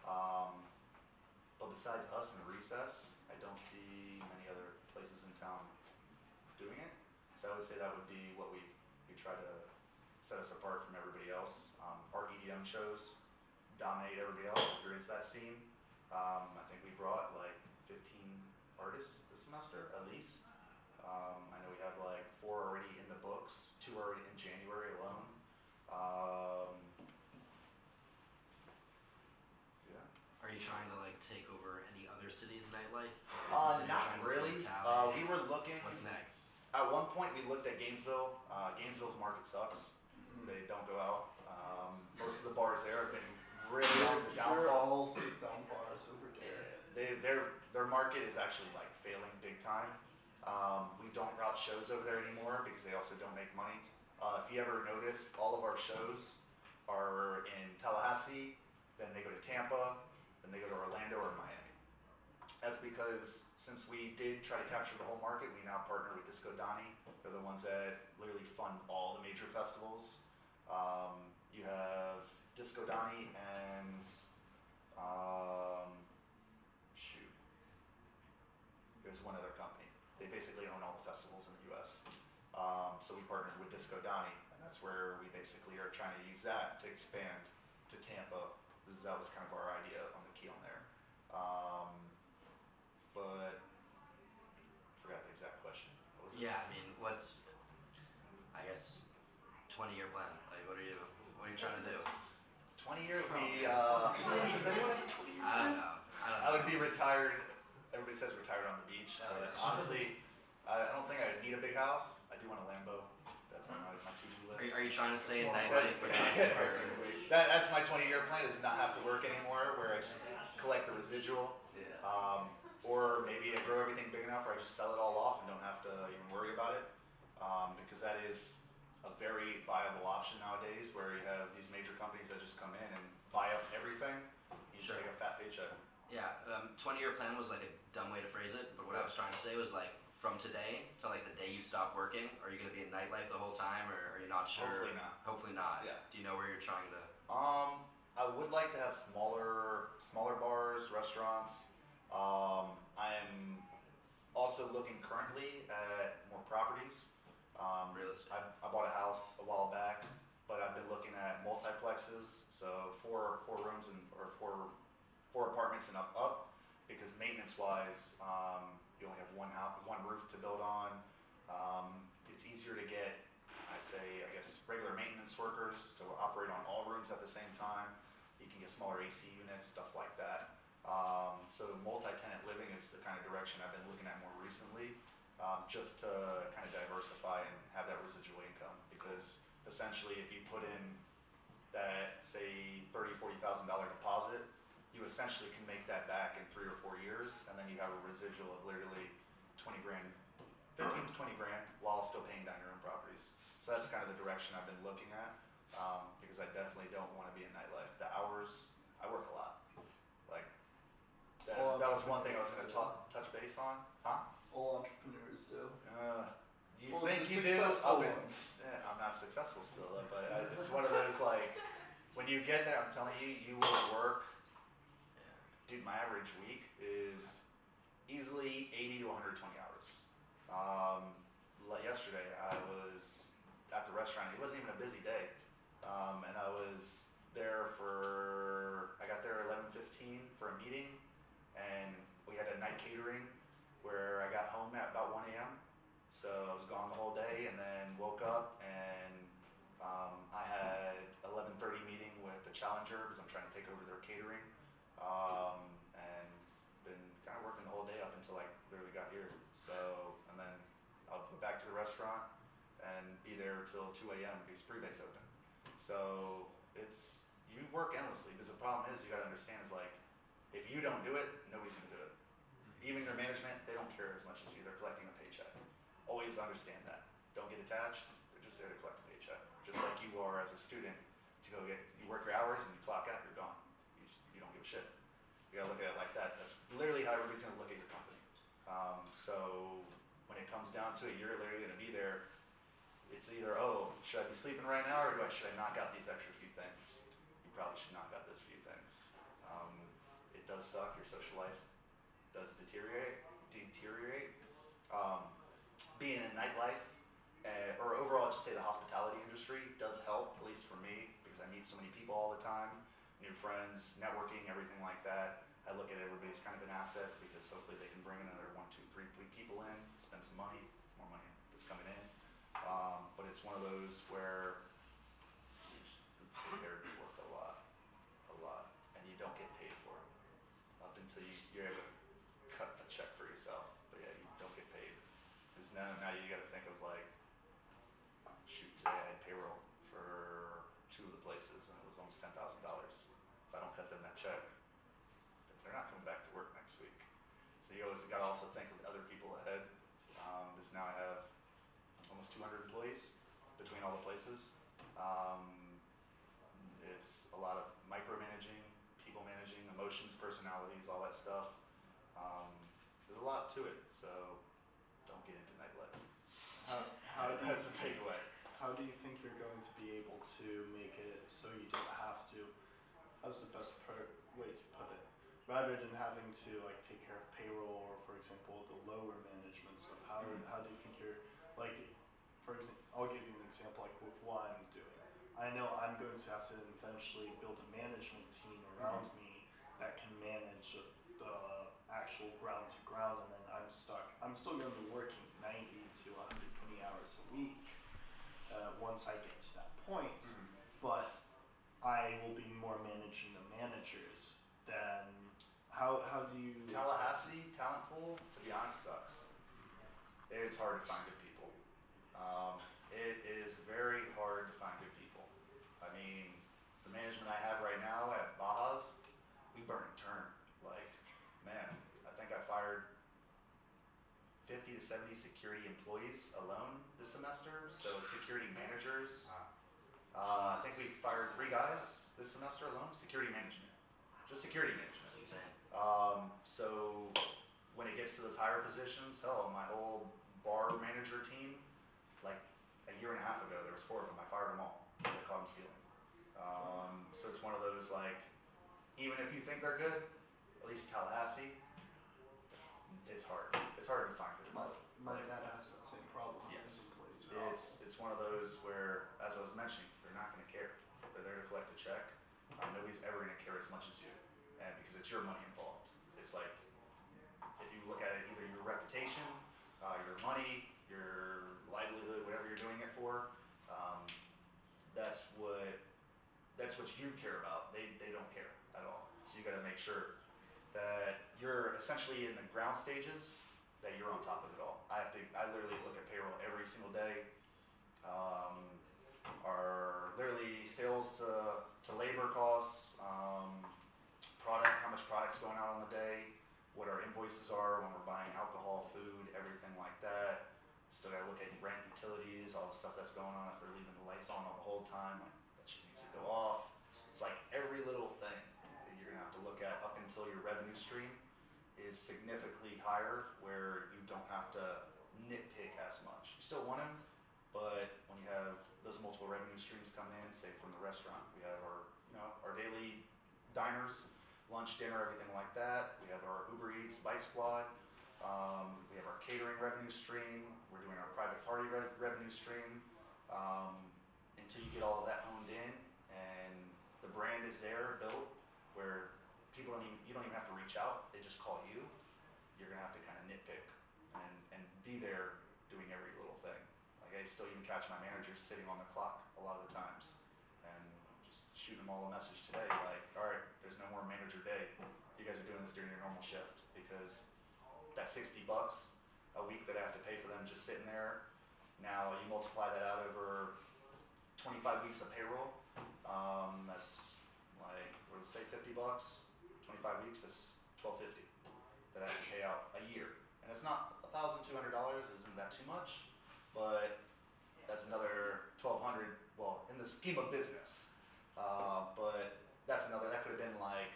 Speaker 1: But besides us and Recess, I don't see many other places in town doing it. So I would say that would be what we try to set us apart from everybody else. Our EDM shows dominate everybody else if you're into that scene. I think we brought like 15 artists this semester at least. I know we have like 4 already in the books, 2 already in January alone.
Speaker 6: Are you trying to like take over any other cities' nightlife?
Speaker 1: Not really. We were looking.
Speaker 6: What's next?
Speaker 1: At one point, we looked at Gainesville. Gainesville's market sucks. They don't go out. Most of the bars there have been really on the downfall.
Speaker 3: They're all sit-down bars over there.
Speaker 1: Their market is actually like failing big time. We don't route shows over there anymore because they also don't make money. If you ever notice, all of our shows are in Tallahassee, then they go to Tampa, then they go to Orlando or Miami. That's because since we did try to capture the whole market, we now partner with Disco Donnie. They're the ones that literally fund all the major festivals. You have Disco Donnie and there's one other company. They basically own all the festivals in the U.S. So we partnered with Disco Donnie, and that's where we basically are trying to use that to expand to Tampa. That was kind of our idea on the key on there. But I forgot the exact question. What was it?
Speaker 6: Yeah, I mean, what's, I guess, 20-year plan? Like, what are you trying to do?
Speaker 1: 20 years would be,
Speaker 6: I don't know.
Speaker 1: I would be retired. Everybody says retired on the beach. But honestly, I don't think I need a big house. I do want a Lambo. That's on my to-do list.
Speaker 6: Are you trying to stay in nightlife?
Speaker 1: That's my 20-year plan, is to not have to work anymore, where I just collect the residual.
Speaker 6: Yeah.
Speaker 1: Or maybe I grow everything big enough where I just sell it all off and don't have to even worry about it. Because that is a very viable option nowadays, where you have these major companies that just come in and buy up everything. You just take a fat paycheck.
Speaker 6: Yeah, 20-year plan was like a dumb way to phrase it, but what I was trying to say was like, from today to like the day you stop working, are you going to be in nightlife the whole time, or are you not sure?
Speaker 1: Hopefully not.
Speaker 6: Hopefully not.
Speaker 1: Yeah.
Speaker 6: Do you know where you're trying to?
Speaker 1: I would like to have smaller bars, restaurants. I am also looking currently at more properties.
Speaker 6: Real estate.
Speaker 1: I bought a house a while back. but I've been looking at multiplexes, so four rooms or four apartments and up, because maintenance-wise, you only have one roof to build on. It's easier to get, I guess, regular maintenance workers to operate on all rooms at the same time. You can get smaller AC units, stuff like that. So multi-tenant living is the kind of direction I've been looking at more recently, just to kind of diversify and have that residual income. Because essentially, if you put in that, say, $30,000, $40,000 deposit, you essentially can make that back in 3 or 4 years, and then you have a residual of literally 20 grand, 15 to 20 grand, while still paying down your own properties. So that's kind of the direction I've been looking at, because I definitely don't want to be in nightlife. The hours, I work a lot. Like, that was one thing I was going to touch base on. Huh?
Speaker 3: All entrepreneurs do.
Speaker 1: You
Speaker 3: Well,
Speaker 1: think
Speaker 3: the
Speaker 1: you do?
Speaker 3: successful ones.
Speaker 1: I'm not successful still, but it's one of those, like, when you get there, I'm telling you, you will work. Dude, my average week is easily 80 to 120 hours. Like yesterday, I was at the restaurant. It wasn't even a busy day, and I was there I got there at 11:15 for a meeting, and we had a night catering where I got home at about 1 a.m. So I was gone the whole day, and then woke up, and I had 11:30 meeting with the Challenger because I'm trying to take over their catering, and been kind of working the whole day up until I literally got here. So, and then I'll go back to the restaurant and be there till 2 a.m. because pre-bay's open. So you work endlessly, because the problem is, you got to understand, is like, if you don't do it, nobody's going to do it. Even your management, they don't care as much as you. They're collecting a paycheck. Always understand that. Don't get attached. They're just there to collect a paycheck. Just like you are as a student, you work your hours and you clock out, you're gone. You don't give a shit. You gotta look at it like that. That's literally how everybody's gonna look at your company. So when it comes down to it, you're literally gonna be there. It's either, oh, should I be sleeping right now, or should I knock out these extra few things? You probably should knock out those few things. It does suck. Your social life does deteriorate. Being in nightlife, or overall, just say the hospitality industry, does help, at least for me, because I meet so many people all the time, new friends, networking, everything like that. I look at everybody as kind of an asset, because hopefully they can bring another 1, 2, 3 people in, spend some money. It's more money that's coming in. But it's one of those where you're prepared to work a lot, and you don't get paid for it up until you're able to cut a check for yourself. But yeah, you don't get paid, because now you got to think of, like, shoot, today I had payroll for 2 of the places, and it was almost $10,000. If I don't cut them that check, they're not coming back to work next week. So you always got to also think of other people ahead. Because now I have almost 200 employees between all the places. It's a lot of micromanaging, people managing, emotions, personalities, all that stuff. There's a lot to it, so don't get into nightlife. That's the takeaway.
Speaker 3: How do you think you're going to be able to make it so you don't have to, how's the best way to put it, rather than having to, like, take care of payroll, or for example the lower management stuff, how do you think you're, like, for example, I'll give you an example, like with what I'm doing. I know I'm going to have to eventually build a management team around me that can manage the actual ground to ground, and then I'm stuck. I'm still going to be working 90 to 120 hours a week once I get to that point, but I will be more managing the managers than, how do you...
Speaker 1: Tallahassee, talent pool, to be honest, sucks. It's hard to find good people. It is very hard to find good people. I mean, the management I have right now at Baja's, we burn and turn. Like, man, I think I fired 50 to 70 security employees alone this semester. So security managers, I think we fired 3 guys this semester alone. Security management, just security management.
Speaker 6: That's insane.
Speaker 1: So when it gets to those higher positions, hell, my whole bar manager team, like a year and a half ago, there was 4 of them. I fired them all. They caught them stealing. So it's one of those, like, even if you think they're good, at least Tallahassee, it's hard. It's hard to find good.
Speaker 3: My dad has that same problem with his employees.
Speaker 1: It's one of those where, as I was mentioning, they're not going to nobody's ever going to care as much as you, and because it's your money involved. It's like, if you look at it, either your reputation, your money, your livelihood, whatever you're doing it for, that's what you care about. They don't care at all. So you got to make sure that you're essentially in the ground stages, that you're on top of it all. I literally look at payroll every single day. Our literally sales to labor costs, how much product's going out on the day, what our invoices are when we're buying alcohol, food, everything like that. Still gotta look at rent, utilities, all the stuff that's going on. If they're leaving the lights on all the whole time, like that shit needs to go off. It's like every little thing that you're gonna have to look at up until your revenue stream is significantly higher, where you don't have to nitpick as much. You still want them, but when you have those multiple revenue streams come in, say from the restaurant, we have our daily diners, lunch, dinner, everything like that. We have our Uber Eats, Bite Squad. We have our catering revenue stream. We're doing our private party revenue stream. Until you get all of that honed in and the brand is there, built, where you don't even have to reach out. They just call you. You're gonna have to kind of nitpick and be there doing every little thing. Like I still even catch my managers sitting on the clock a lot of the times and just shooting them all a message today like, all right, there's no more manager day. You guys are doing this during your normal shift, because that $60 a week that I have to pay for them just sitting there, now you multiply that out over 25 weeks of payroll. That's like, what does it say, $50? 25 weeks, that's $1,250 that I have to pay out a year. And it's not $1,200, isn't that too much? But that's another $1,200, well, in the scheme of business. But that could have been like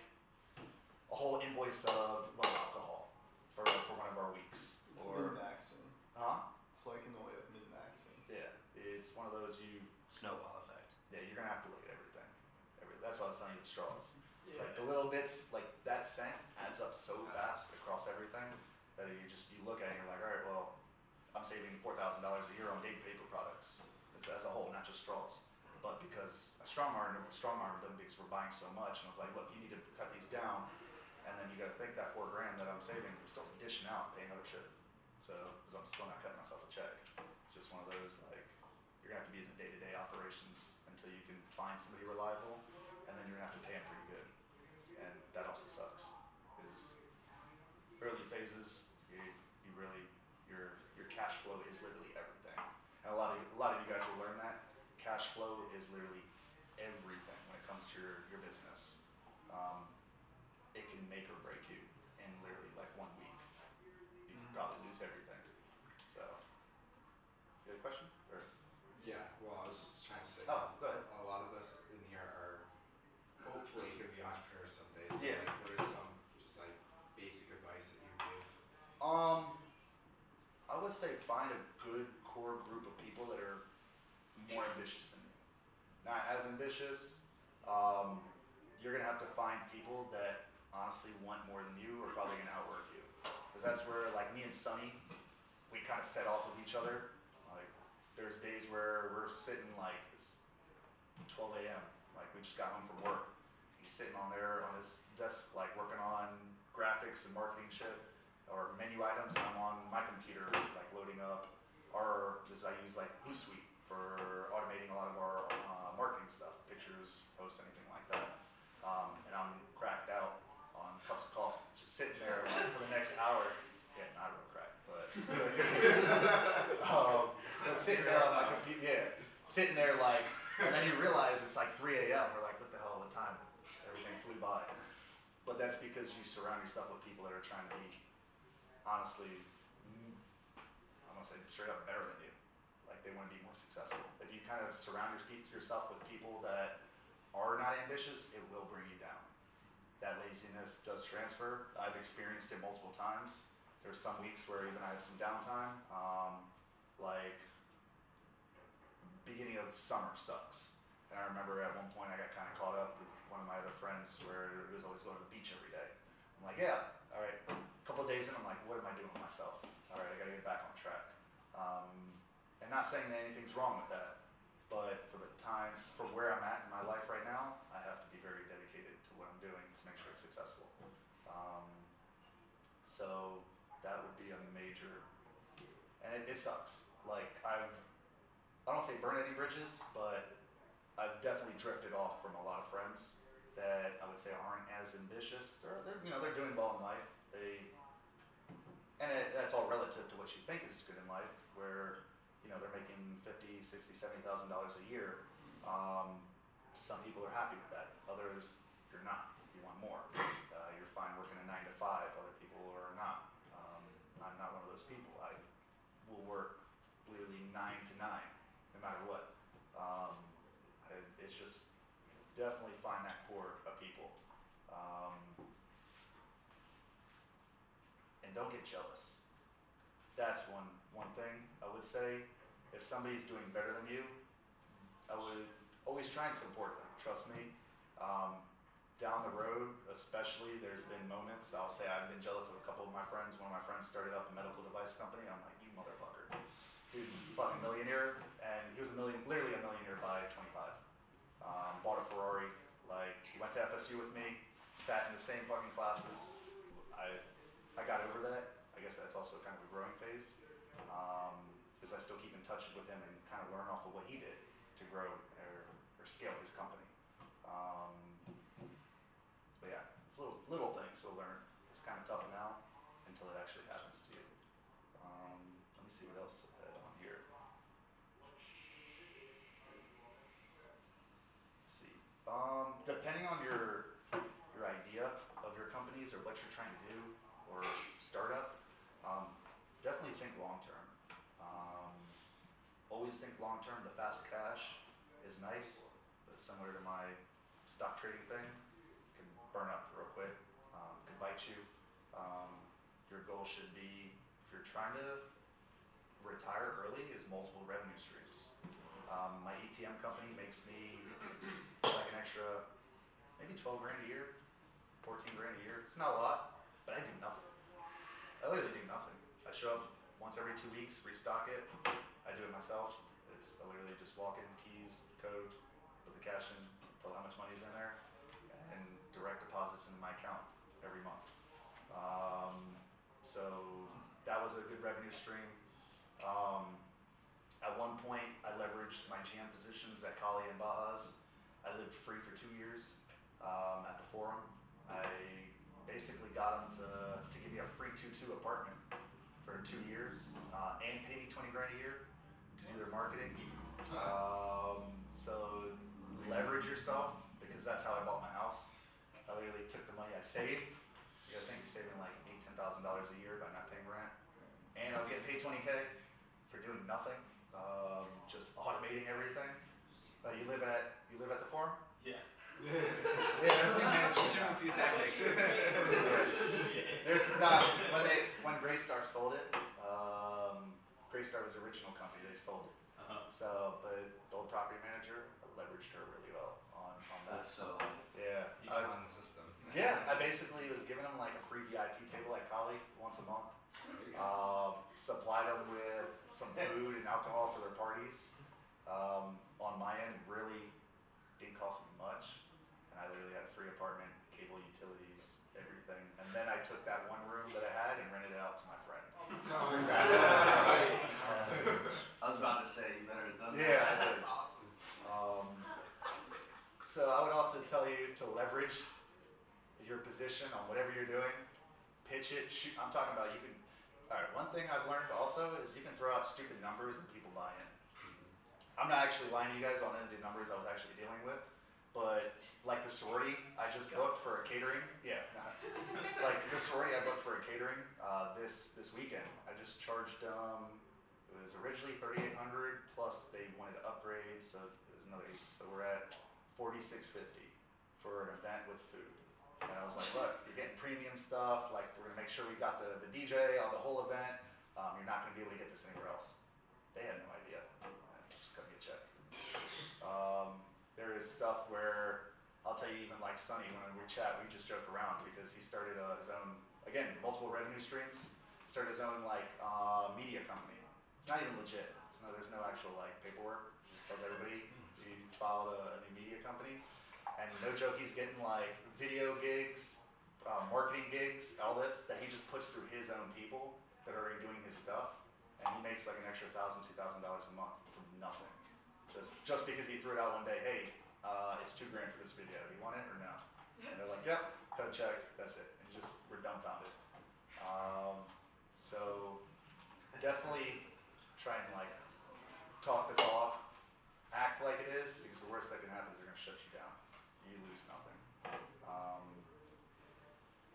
Speaker 1: a whole invoice of alcohol for one of our weeks.
Speaker 3: It's
Speaker 1: Or
Speaker 3: min-maxing.
Speaker 1: huh?
Speaker 3: It's like in the way of min-maxing.
Speaker 1: Yeah, it's one of those
Speaker 6: Snowball effect.
Speaker 1: yeah, you're gonna have to look at everything. That's why I was telling you the straws.
Speaker 2: Yeah.
Speaker 1: Like the little bits, like that cent adds up so fast across everything that you look at it and you're like, all right, well, I'm saving $4,000 a year on daily paper products. It's as a whole, not just straws. But because I strong armed them because we're buying so much, and I was like, look, you need to cut these down, and then you got to think that $4,000 that I'm saving, I'm still dishing out, paying other shit. So, because I'm still not cutting myself a check. It's just one of those like, you're gonna have to be in the day-to-day operations until you can find somebody reliable, and then you're gonna have to pay them pretty good, and that also sucks. Because early phases, your cash flow is literally everything. And a lot of you guys will learn that cash flow is literally everything when it comes to your business. It can make or break you in literally like 1 week. You can probably lose everything. So, you have a question? Or?
Speaker 5: Yeah, well, I was just trying to say,
Speaker 1: Oh, go ahead.
Speaker 5: a lot of us in here are hopefully going to be entrepreneurs someday. So
Speaker 1: Yeah.
Speaker 5: like, what are some just like basic advice that you would give?
Speaker 1: I would say find a good core group of people that are more ambitious than you. Not as ambitious. You're gonna have to find people that honestly want more than you, or probably gonna outwork you. Because that's where, like me and Sonny, we kind of fed off of each other. Like there's days where we're sitting like it's 12 a.m. Like we just got home from work. He's sitting on there on his desk, like working on graphics and marketing shit, or menu items, and I'm on my computer, like loading up. Or just I use like Hootsuite for automating a lot of our marketing stuff, pictures, posts, anything like that. And I'm cracked out on cups of coffee, just sitting there like, for the next hour. Yeah, not real crack, but sitting there on my computer, yeah, sitting there like, and then you realize it's like 3 a.m. We're like, what the hell? What time? Everything flew by. But that's because you surround yourself with people that are trying to be, honestly, I'm gonna say straight up better than you. Like they want to be more successful. If you kind of surround yourself with people that are not ambitious, it will bring you down. That laziness does transfer. I've experienced it multiple times. There's some weeks where even I have some downtime. Like beginning of summer sucks. And I remember at one point I got kind of caught up with one of my other friends where it was always going to the beach every day. I'm like, yeah, all right. A couple of days in, I'm like, what am I doing with myself? All right, I got to get back on track. And not saying that anything's wrong with that, but for the time, for where I'm at in my life right now, I have to be very dedicated major, and it sucks. Like I don't say burn any bridges, but I've definitely drifted off from a lot of friends that I would say aren't as ambitious. They're doing well in life. That's all relative to what you think is good in life, where they're making $50,000, $60,000, $70,000 a year. Some people are happy with that. Others, you're not. You want more. You're fine working a 9 to 5. Other people are not. I'm not one of those people. I will work literally 9 to 9, no matter what. It's just definitely find that core of people. And don't get jealous. That's one thing I would say. If somebody's doing better than you, I would always try and support them. Trust me. Down the road, especially, there's been moments. I'll say I've been jealous of a couple of my friends. One of my friends started up a medical device company. I'm like, you motherfucker. Dude's a fucking millionaire, and he was literally a millionaire by 25. Bought a Ferrari. Like, he went to FSU with me, sat in the same fucking classes. I got over that. I guess that's also kind of a growing phase, because I still keep in touch with him and kind of learn off of what he did to grow or scale his company. But yeah, it's little things to learn. It's kind of tough now until it actually happens to you. Let me see what else I had on here. Let's see. Depending on your idea of your companies or what you're trying to do or startup, definitely think long term. Always think long term. The fast cash is nice, but similar to my stock trading thing, can burn up real quick, can bite you. Your goal should be, if you're trying to retire early, is multiple revenue streams. My ATM company makes me like an extra maybe 12 grand a year, 14 grand a year. It's not a lot, but I do nothing. I literally do nothing. I show up once every 2 weeks, restock it. I do it myself. I literally just walk in, keys, code, put the cash in, tell how much money's in there, and direct deposits into my account every month. So that was a good revenue stream. At one point, I leveraged my GM positions at Collegiate and Bajas. I lived free for 2 years at the Forum. I basically got them to give me a free 2-2 apartment for 2 years and pay me 20 grand a year to do their marketing. So leverage yourself, because that's how I bought my house. I literally took the money I saved. I think you're saving like $8,000, $10,000 a year by not paying rent, and I'll get paid 20K for doing nothing, just automating everything. You live at the Forum?
Speaker 4: Yeah.
Speaker 1: Yeah, there's new management.
Speaker 4: Doing a few tactics.
Speaker 1: There's when Greystar sold it. Greystar was the original company. They sold it. So, but the old property manager leveraged her really well on that.
Speaker 6: That's so.
Speaker 1: Yeah.
Speaker 5: You on the system.
Speaker 1: Yeah, I basically was giving them like a free VIP table at Collie once a month. Supplied them with some food and alcohol for their parties. On my end, really didn't cost me much, and I literally had a free apartment, cable, utilities, everything. And then I took that one room that I had and rented it out to my friend.
Speaker 6: I was about to say, you better have done that.
Speaker 1: Yeah, I did.
Speaker 2: That's awesome.
Speaker 1: So I would also tell you to leverage your position on whatever you're doing. Pitch it. Shoot. I'm talking about you can. All right. One thing I've learned also is you can throw out stupid numbers and people buy in. I'm not actually lying to you guys on any of the numbers I was actually dealing with, but like the sorority I just booked for a catering. Yeah. Like the sorority I booked for a catering this weekend. I just charged them. It was originally $3,800 plus they wanted to upgrade, so it was another. So we're at $4,650 for an event with food. And I was like, look, you're getting premium stuff. Like we're gonna make sure we got the DJ, the whole event. You're not gonna be able to get this anywhere else. They had no idea. Just cut me a check. There is stuff where I'll tell you, even like Sonny, when we chat, we just joke around because he started his own, again, multiple revenue streams. Started his own like media company. It's not even legit. There's no actual like paperwork. He just tells everybody he filed a new media company. And no joke, he's getting like video gigs, marketing gigs, all this that he just puts through his own people. that are already doing his stuff, and he makes like an extra $1,000, $2,000 a month from nothing. Just because he threw it out one day, hey, it's $2,000 for this video. You want it or no? And they're like, yep, cut a check, that's it. And just we're dumbfounded. So definitely try and like talk the talk, act like it is, because the worst that can happen is they're gonna shut you down. You lose nothing.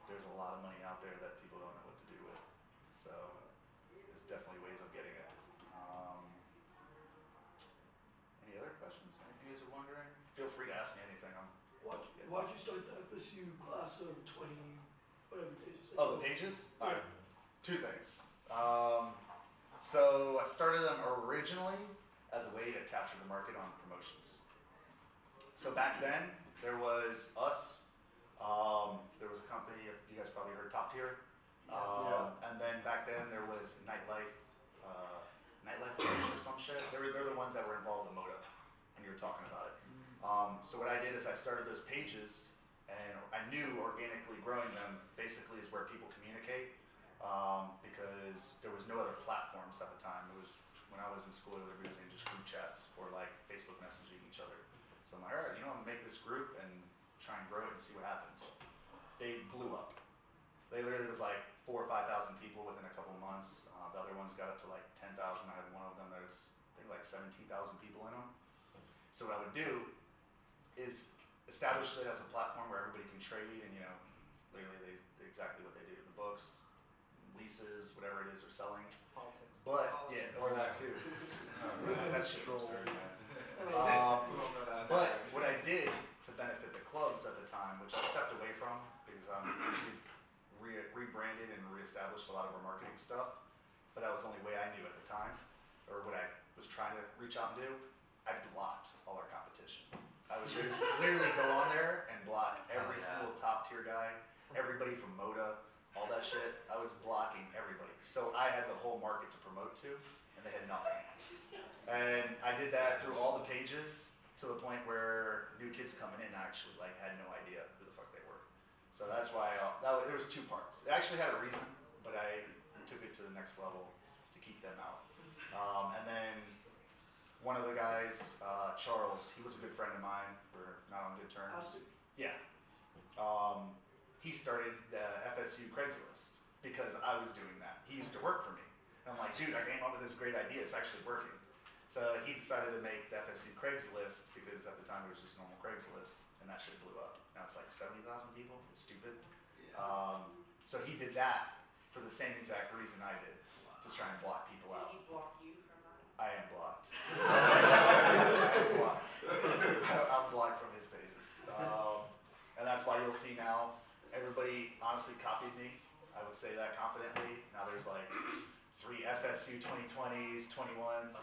Speaker 1: There's a lot of money out there that people don't know what to do with. So there's definitely ways of getting it. Any other questions? Anything you guys are wondering? Feel free to ask me anything.
Speaker 8: Why'd you start the FSU class of 20, whatever pages?
Speaker 1: Oh, the pages? Alright, two things. So I started them originally as a way to capture the market on promotions. So back then, there was us, there was a company, you guys probably heard Top Tier, and then back then there was Nightlife or some shit. They're the ones that were involved in Moto, and you were talking about it. So what I did is I started those pages, and I knew organically growing them basically is where people communicate, because there was no other platforms at the time. It was when I was in school, everybody was in just group chats or like Facebook messaging each other. So I'm like, all right, I'm gonna make this group and try and grow it and see what happens. They blew up. They literally was like 4,000 or 5,000 people within a couple of months. The other ones got up to like 10,000. I had one of them that was, I think, like 17,000 people in them. So what I would do is establish it as a platform where everybody can trade, and literally exactly what they do. The books, leases, whatever it is they're selling.
Speaker 3: Politics.
Speaker 1: But yeah, or that too. That shit's absurd, man. But what I did to benefit the clubs at the time, which I stepped away from because we rebranded and reestablished a lot of our marketing stuff, but that was the only way I knew at the time, or what I was trying to reach out and do. I blocked all our competition. I was literally go on there and block every single top tier guy, everybody from Moda, all that shit. I was blocking everybody. So I had the whole market to promote to, and they had nothing. And I did that through all the pages to the point where new kids coming in actually had no idea who the fuck they were. So that's why there was two parts. It actually had a reason, but I took it to the next level to keep them out. And then one of the guys, Charles, he was a good friend of mine. We're not on good terms. Yeah. He started the FSU Craigslist because I was doing that. He used to work for me. And I'm like, dude, I came up with this great idea. It's actually working. So he decided to make the FSU Craigslist because at the time it was just normal Craigslist, and that shit blew up. Now it's like 70,000 people. It's stupid. So he did that for the same exact reason I did, to try and block people out.
Speaker 2: Did he block you from that?
Speaker 1: I am blocked. I am blocked. I'm blocked from his pages. And that's why you'll see now, everybody honestly copied me. I would say that confidently. Now there's like 3 FSU 2020s, 21s.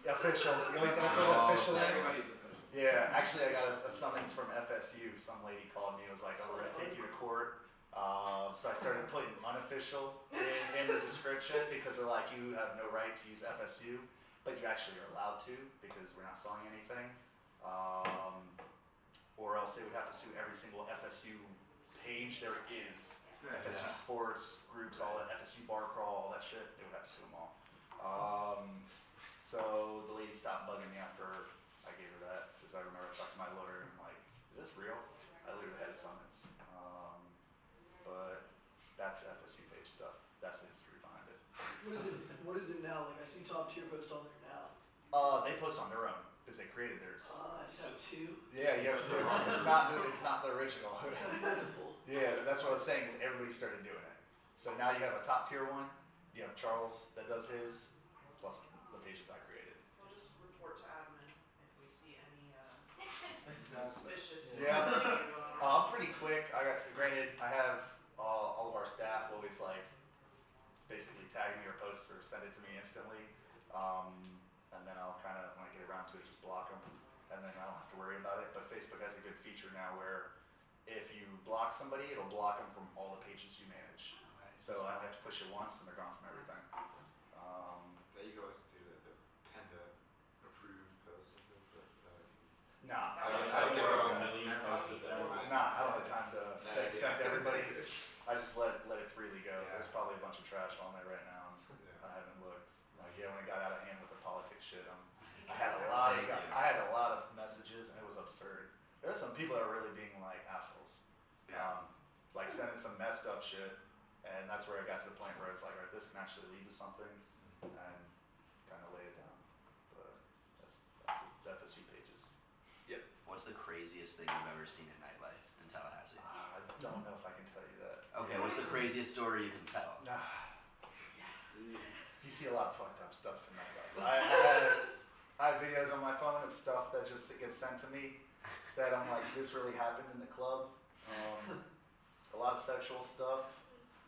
Speaker 1: Official. You always gotta put official in.
Speaker 5: Everybody's official.
Speaker 1: Yeah, actually I got a summons from FSU. Some lady called me and was like, oh, we're gonna take you to court. So I started putting unofficial in the description because they're like, you have no right to use FSU, but you actually are allowed to because we're not selling anything. Or else they would have to sue every single FSU page there is. FSU sports, groups, all that, FSU bar crawl, all that shit, they would have to sue them all. So the lady stopped bugging me after I gave her that, because I remember I talked to my lawyer and I'm like, is this real? I literally had a summons. But that's FSU page stuff. That's the history behind it.
Speaker 8: What is it now? Like I see Top Tier post on there now.
Speaker 1: They post on their own, because they created theirs.
Speaker 8: I just have 2.
Speaker 1: Yeah, you have 2. It's not the original.
Speaker 8: I just have multiple.
Speaker 1: Yeah, that's what I was saying, is everybody started doing it. So now you have a top tier one, you have Charles that does his, plus the pages I created.
Speaker 2: We'll just report to admin if we see any suspicious.
Speaker 1: Yeah.
Speaker 2: activity going on.
Speaker 1: I'm pretty quick. Granted, I have all of our staff always basically tag me or post or send it to me instantly. And then I'll kind of, when I get around to it, just block them. And then I don't have to worry about it. But Facebook has a good feature now where if you block somebody, it'll block them from all the pages you manage. So I only have to push it once and they're gone from everything.
Speaker 5: That you go to the Panda approved post something, but
Speaker 1: Nah,
Speaker 5: I don't
Speaker 1: I don't
Speaker 5: get
Speaker 1: do
Speaker 5: it.
Speaker 1: that.
Speaker 5: Posted that.
Speaker 1: Nah, I don't have time to
Speaker 5: Nah,
Speaker 1: accept
Speaker 5: yeah.
Speaker 1: everybody's. I just let it freely go.
Speaker 5: Yeah.
Speaker 1: There's probably a bunch of trash on there right now.
Speaker 5: Yeah.
Speaker 1: I haven't looked. Like, yeah, when it got out of hand with the politics shit, I had a lot of messages, and it was absurd. There are some people that are really being like assholes.
Speaker 6: Yeah.
Speaker 1: Like sending some messed up shit, and that's where I got to the point where it's like, all right, this can actually lead to something, and kind of lay it down. But that's the FSU pages.
Speaker 6: What's the craziest thing you've ever seen in nightlife in Tallahassee?
Speaker 1: I don't know if I can tell you that.
Speaker 6: Okay, what's the craziest story you can tell?
Speaker 1: You see a lot of fucked up stuff in nightlife. I have videos on my phone of stuff that just gets sent to me that I'm like, this really happened in the club. A lot of sexual stuff.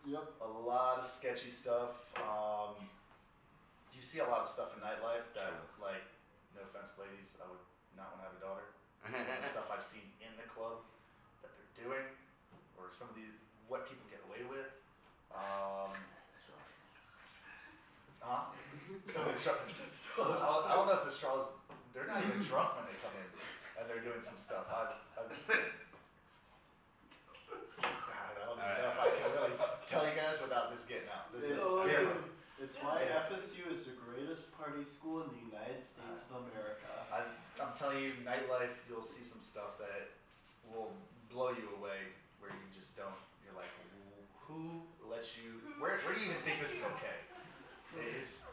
Speaker 3: Yep.
Speaker 1: A lot of sketchy stuff. You see a lot of stuff in nightlife that, like, no offense, ladies, I would not want to have a daughter. Stuff I've seen in the club that they're doing, or some of what people get away with. I don't know if the straws. They're not even drunk when they come in, and they're doing some stuff. God, I don't even know if I can really tell you guys without this getting out. This is terrible.
Speaker 3: It's why FSU is the greatest party school in the United States of America.
Speaker 1: I'm telling you, nightlife, you'll see some stuff that will blow you away, where you just don't. You're like, who lets you? Where do you even think this is okay? It's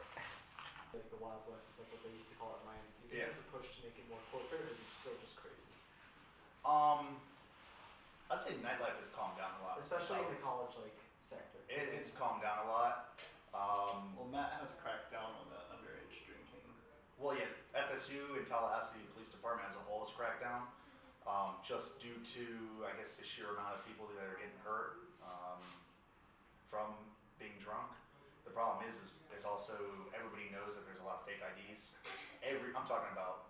Speaker 9: like the Wild West is like what they used to call it in Miami. Do you think there's a push to make it more corporate, or is it still just crazy?
Speaker 1: I'd say nightlife has calmed down a lot.
Speaker 9: Especially in the college sector.
Speaker 1: It's calmed down a lot.
Speaker 3: Well, Matt has cracked down on the underage drinking.
Speaker 1: Well, yeah, FSU and Tallahassee Police Department as a whole has cracked down, just due to, I guess, the sheer amount of people that are getting hurt from being drunk. The problem is there's also, everybody knows that there's a lot of fake IDs. I'm talking about,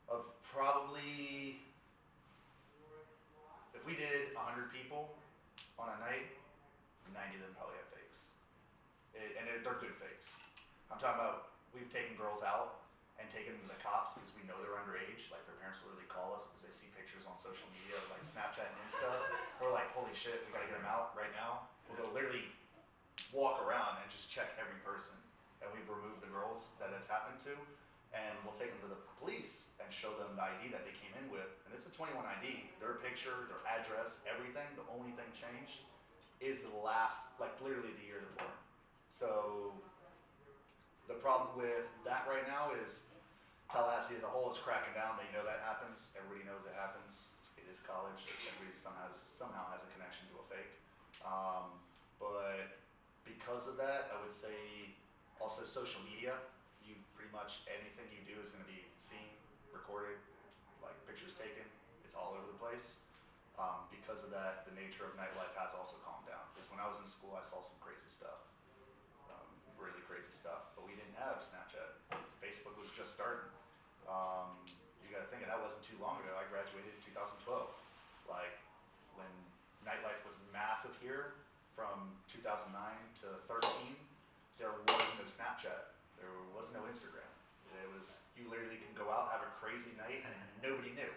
Speaker 1: of probably, if we did 100 people on a night, 90 of them probably have fakes. And they're good fakes. I'm talking about, we've taken girls out and taken them to the cops because we know they're underage. Like, their parents literally call us because they see pictures on social media, like Snapchat and Insta. We're like, holy shit, we gotta get them out right now. We'll go literally walk around and just check every person. And we've removed the girls that it's happened to. And we'll take them to the police and show them the ID that they came in with. And it's a 21 ID. Their picture, their address, everything. The only thing changed is the last, like literally the year they're born. So the problem with that right now is Tallahassee as a whole is cracking down. They know that happens. Everybody knows it happens. It is college. Everybody somehow has a connection to a fake. But because of that, I would say also social media. You pretty much anything you do is going to be seen, recorded, like pictures taken. It's all over the place. Because of that, the nature of nightlife has also calmed down. Because when I was in school, I saw some crazy stuff. Really crazy stuff. But we didn't have Snapchat. Facebook was just starting. You got to think, that wasn't too long ago. I graduated in 2012. Like, when nightlife was massive here, from 2009 to 13, there was no Snapchat. There was no Instagram. It was, you literally can go out, have a crazy night, and nobody knew.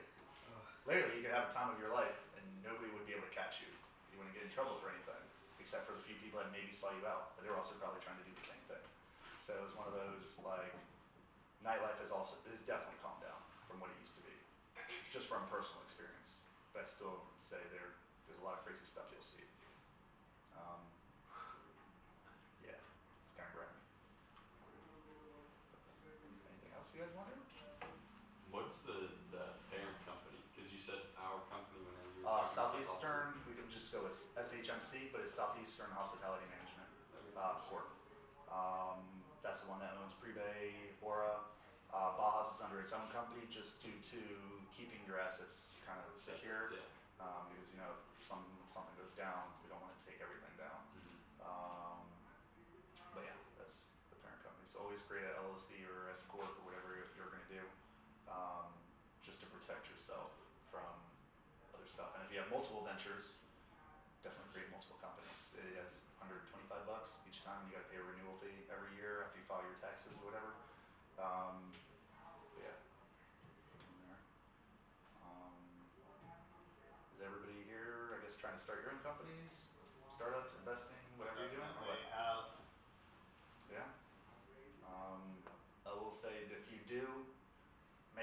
Speaker 1: Literally, you could have a time of your life, and nobody would be able to catch you. You wouldn't get in trouble for anything, except for the few people that maybe saw you out. But they were also probably trying to do the same thing. So it was one of those, like, nightlife is definitely calmed down from what it used to be. Just from personal experience. But I still say there's a lot of crazy stuff you'll see. Yeah, it's kind of grimy. Anything else you guys wonder?
Speaker 10: What's the parent company? Because you said our company whenever you were talking about
Speaker 1: Southeastern, we can just go with SHMC, but it's Southeastern Hospitality Management Corp. That's the one that owns Prevay, Bora. Baja's is under its own company just due to keeping your assets kind of secure.
Speaker 10: Yeah.
Speaker 1: Because, you know, if something goes down, we don't want to take everything down. But yeah, that's the parent company. So always create a LLC or S Corp or whatever you're going to do, just to protect yourself from other stuff. And if you have multiple ventures, definitely create multiple companies. It's $125 each time. You got to pay a renewal fee every year after you file your taxes or whatever. Yeah. Is everybody here, I guess, trying to start your own companies, startups, investing, whatever you're doing?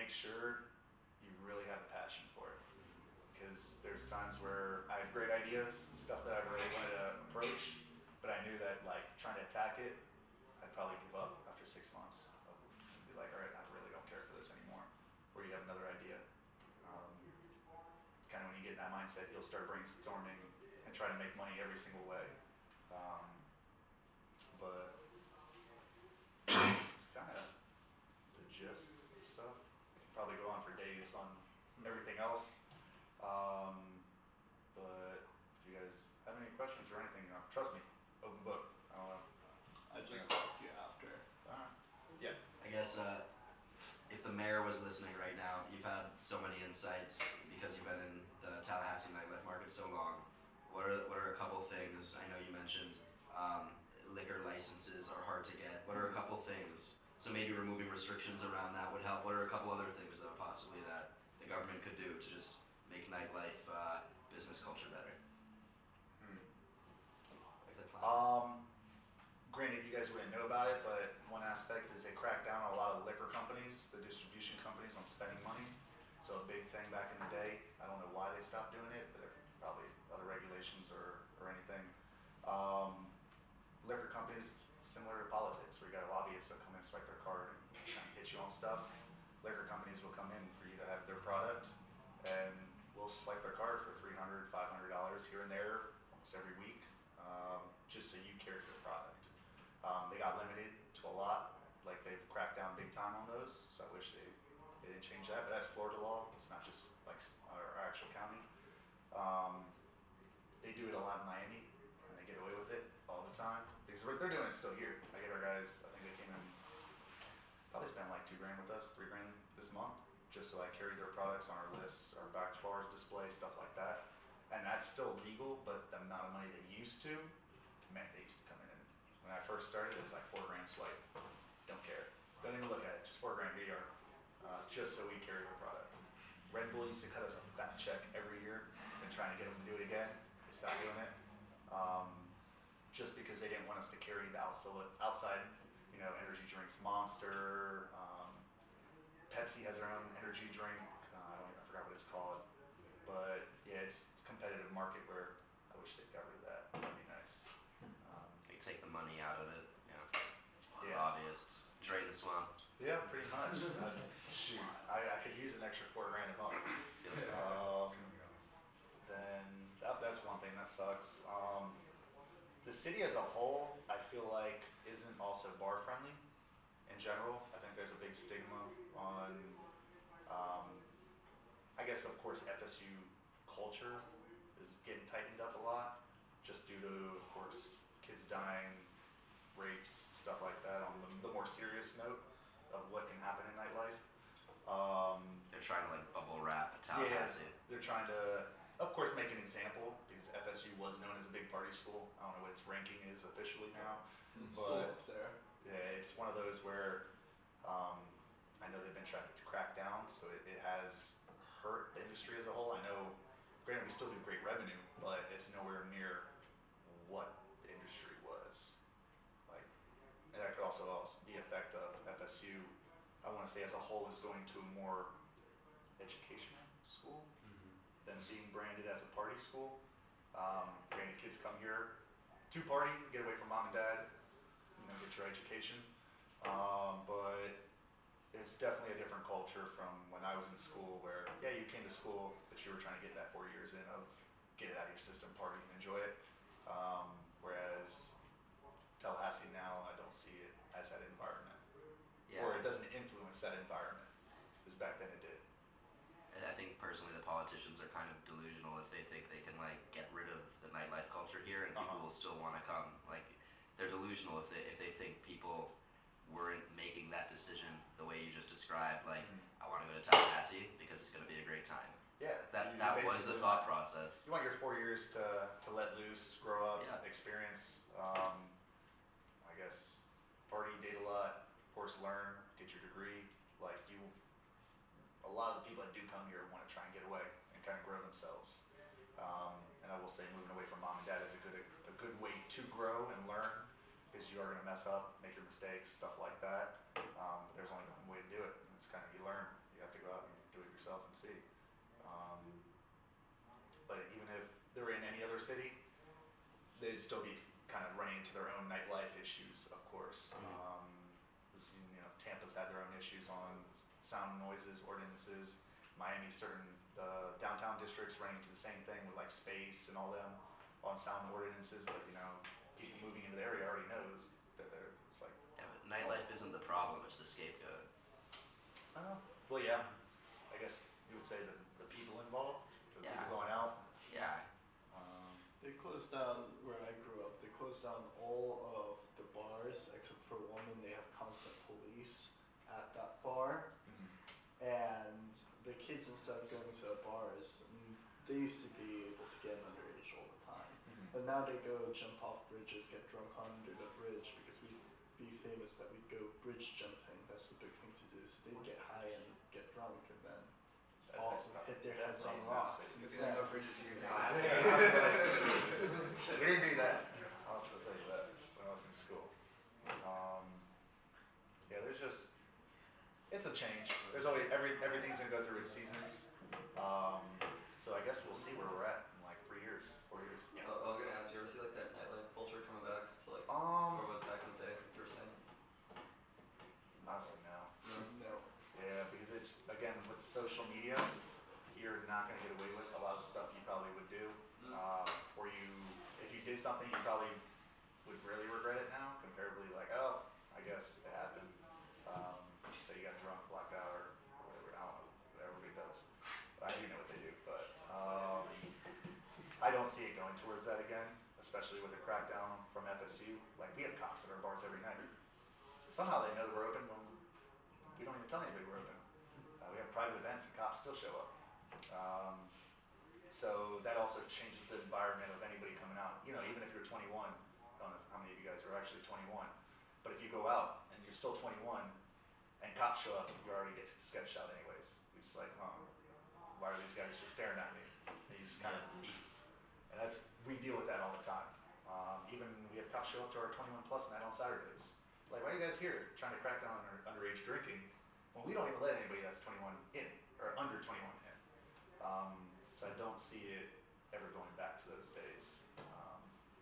Speaker 1: make sure you really have a passion for it. Because there's times where I had great ideas, stuff that I really wanted to approach, but I knew that like trying to attack it, I'd probably give up after 6 months. I'd be like, all right, I really don't care for this anymore. Or you have another idea. Kind of when you get in that mindset, you'll start brainstorming and trying to make money every single way. But it's kind of the gist of stuff. Probably go on for days on everything else. But if you guys have any questions or anything, trust me, open book.
Speaker 3: I just ask you after.
Speaker 1: Yeah.
Speaker 6: I guess if the mayor was listening right now, you've had so many insights because you've been in the Tallahassee nightlife market so long. What are a couple things? I know you mentioned liquor licenses are hard to get. What are a couple things? So maybe removing restrictions around that would help. What are a couple other things though possibly that the government could do to just make nightlife business culture better? Like the climate.
Speaker 1: Granted, you guys wouldn't know about it, but one aspect is they crack down on a lot of liquor companies, the distribution companies, on spending money. So a big thing back in the day, I don't know why they stopped doing it, but probably other regulations or anything. Liquor companies, similar to politics, where you got lobbyists that come and swipe their card and kind of hit you on stuff. Liquor companies will come in for you to have their product, and we'll swipe their card for $300, $500 here and there almost every week, just so you carry their product. They got limited to a lot, like they've cracked down big time on those, so I wish they didn't change that, but that's Florida law, it's not just like our actual county. They do it a lot in Miami, and they get away with it all the time, because they're doing it still here. I get our guys, I think they came in, probably spent like $2 grand with us, $3 grand this month, just so I carry their products on our list, our back bars, display, stuff like that. And that's still legal, but the amount of money they used to, man, they used to come in. When I first started, it was like $4 grand swipe. Don't care. Don't even look at it. Just $4 grand, here you are. Just so we carry the product. Red Bull used to cut us a fat check every year. Been trying to get them to do it again. They stopped doing it. Just because they didn't want us to carry the outside, energy drinks. Monster, Pepsi has their own energy drink. I forgot what it's called. But yeah, it's a competitive market where I wish they got rid of that. That'd be nice.
Speaker 6: Take the money out of it,
Speaker 1: Yeah.
Speaker 6: Lobbyists, drain the swamp.
Speaker 1: Yeah, pretty much. Shoot, I could use an extra $4 grand a month. Then that's one thing that sucks. The city as a whole, I feel like, isn't also bar friendly in general. I think there's a big stigma on, I guess of course FSU culture is getting tightened up a lot, just due to, of course, kids dying, rapes, stuff like that, on the more serious note of what can happen in nightlife.
Speaker 6: They're trying to like bubble wrap Tallahassee.
Speaker 1: Yeah, they're trying to, of course, make an example, because FSU was known as a big party school. I don't know what its ranking is officially now,
Speaker 3: It's
Speaker 1: but
Speaker 3: still up there.
Speaker 1: yeah, it's one of those where I know they've been trying to crack down, so it has hurt the industry as a whole. I know, granted, we still do great revenue, but it's nowhere near what the industry was. Like, and that could also be the effect of FSU. I want to say as a whole is going to a more educational school than being branded as a party school. Granted, kids come here to party, get away from mom and dad, get your education. But it's definitely a different culture from when I was in school, where yeah, you came to school, but you were trying to get that 4 years in of get it out of your system, party, and enjoy it. Whereas Tallahassee now, I don't see it as that environment, or it doesn't influence that environment as back then it did.
Speaker 6: And I think personally the politicians are kind of delusional if they think they can like get rid of the nightlife culture here and people will still want to come. Like, they're delusional if they think people weren't making that decision the way you just described. Like, I want to go to Tallahassee because it's going to be a great time.
Speaker 1: Yeah,
Speaker 6: that was the thought process.
Speaker 1: You want your 4 years to let loose, grow up, experience. I guess party, date a lot, of course, learn, get your degree. Like a lot of the people that do come here want to try and get away and kind of grow themselves. And I will say, moving away from mom and dad is a good way to grow and learn, because you are going to mess up, make your mistakes, stuff like that. But there's only one way to do it, and it's kind of you learn. You You have to go out and do it yourself and see. But even if they're in any other city, they'd still be kind of running into their own nightlife issues, of course. Tampa's had their own issues on sound noises, ordinances. Miami, the downtown districts running into the same thing with like space and all them on sound ordinances. But people moving into the area already knows that it's like.
Speaker 6: Yeah, but nightlife isn't the problem; it's the scapegoat.
Speaker 1: Well, yeah. I guess you would say the people involved, the people going out.
Speaker 6: Yeah.
Speaker 3: They closed down where I grew up. They closed down all of the bars except for one, and they have constant police at that bar. And the kids, instead of going to the bars, they used to be able to get underage all the time. But now they go jump off bridges, get drunk under the bridge, because we'd be famous that we'd go bridge jumping. That's the big thing to do. So they'd get high and get drunk and then hit their heads on rocks.
Speaker 4: Because there are no bridges here in
Speaker 1: We didn't do that. I'll tell you that when I was in school. Yeah, it's a change. There's always everything's gonna go through its seasons. So I guess we'll see where we're at in like 3 years, 4 years.
Speaker 5: I was gonna ask, you ever see like that nightlife culture coming back to like where it was back in the day? Like you were saying.
Speaker 1: Honestly, no.
Speaker 3: No.
Speaker 1: Yeah, because it's again with social media, you're not gonna get away with a lot of the stuff you probably would do. Or if you did something, you probably would really regret it now. Comparably, like, oh, I guess it happened. So you got drunk, blacked out, or whatever. I don't know what everybody does. I do know what they do, but I don't see it going towards that again, especially with the crackdown from FSU. Like, we have cops at our bars every night. Somehow they know that we're open when we don't even tell anybody we're open. We have private events and cops still show up. So that also changes the environment of anybody coming out. Even if you're 21, I don't know how many of you guys are actually 21, but if you go out and you're still 21 and cops show up, you already get sketched out anyways. You're just like, why are these guys just staring at me? And you just kind of leave. And we deal with that all the time. Even we have cops show up to our 21 plus night on Saturdays. Like, why are you guys here trying to crack down on underage drinking when we don't even let anybody that's 21 in, or under 21 in? So I don't see it ever going back to those days.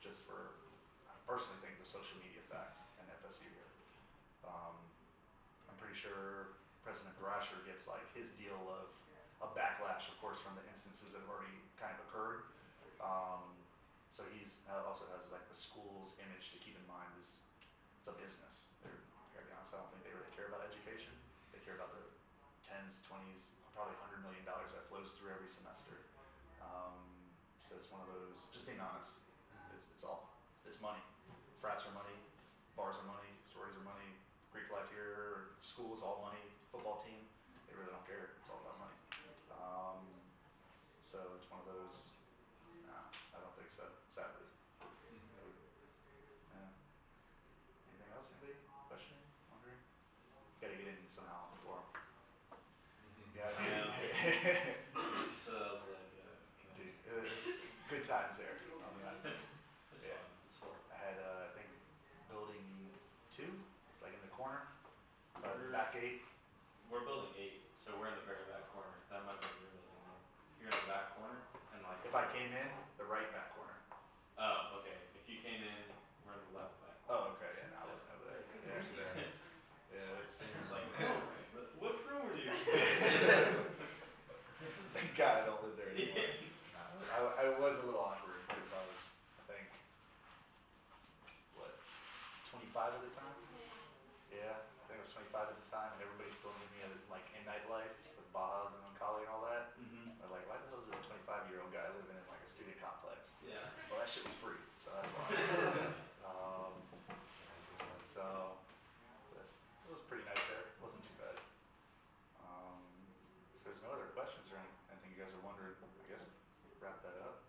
Speaker 1: I personally think the social media fact and FSU here. I'm pretty sure President Thrasher gets like his deal of a backlash, of course, from the instances that have already kind of occurred. So he's also has like the school's image to keep in mind is it's a business. To be honest, I don't think they really care about education. They care about the tens, 20s, probably $100 million that flows through every semester. So it's one of those, just being honest, it's money. Frats are money, bars are money, sororities are money, Greek life here, school is all money, football team, they really don't care, it's all about money. So it's one of those, I don't think so, sadly. Yeah. Anything else, anybody? Questioning, wondering? Gotta get in somehow before. Yeah.
Speaker 10: So I was like,
Speaker 1: Dude, it's good times there.
Speaker 10: it's
Speaker 1: Yeah.
Speaker 10: fun. It's fun.
Speaker 1: I had, I think, building 2. It's like in the corner, the back gate.
Speaker 10: We're building 8, so we're in the very back corner. That might be your building though. You're in the back corner, and like.
Speaker 1: If I came in, the right back corner.
Speaker 10: Oh, okay. If you came in, we're in the left back.
Speaker 1: Oh, okay. Yeah, no, I wasn't over there. Yeah, yeah, it's
Speaker 10: like, oh, what room are you?
Speaker 1: Thank God I don't live there anymore. No, I was a little awkward because I was, I think, 25 at the time? Yeah, I think I was 25 at the time, and everybody still knew me like in nightlife with Bajas and Uncali and all that. They're like, why the hell is this 25-year-old guy living in like a student complex?
Speaker 10: Yeah.
Speaker 1: Well, that shit was free, so that's why. So it was pretty nice there. It wasn't too bad. If there's no other questions or anything you guys are wondering, I guess wrap that up.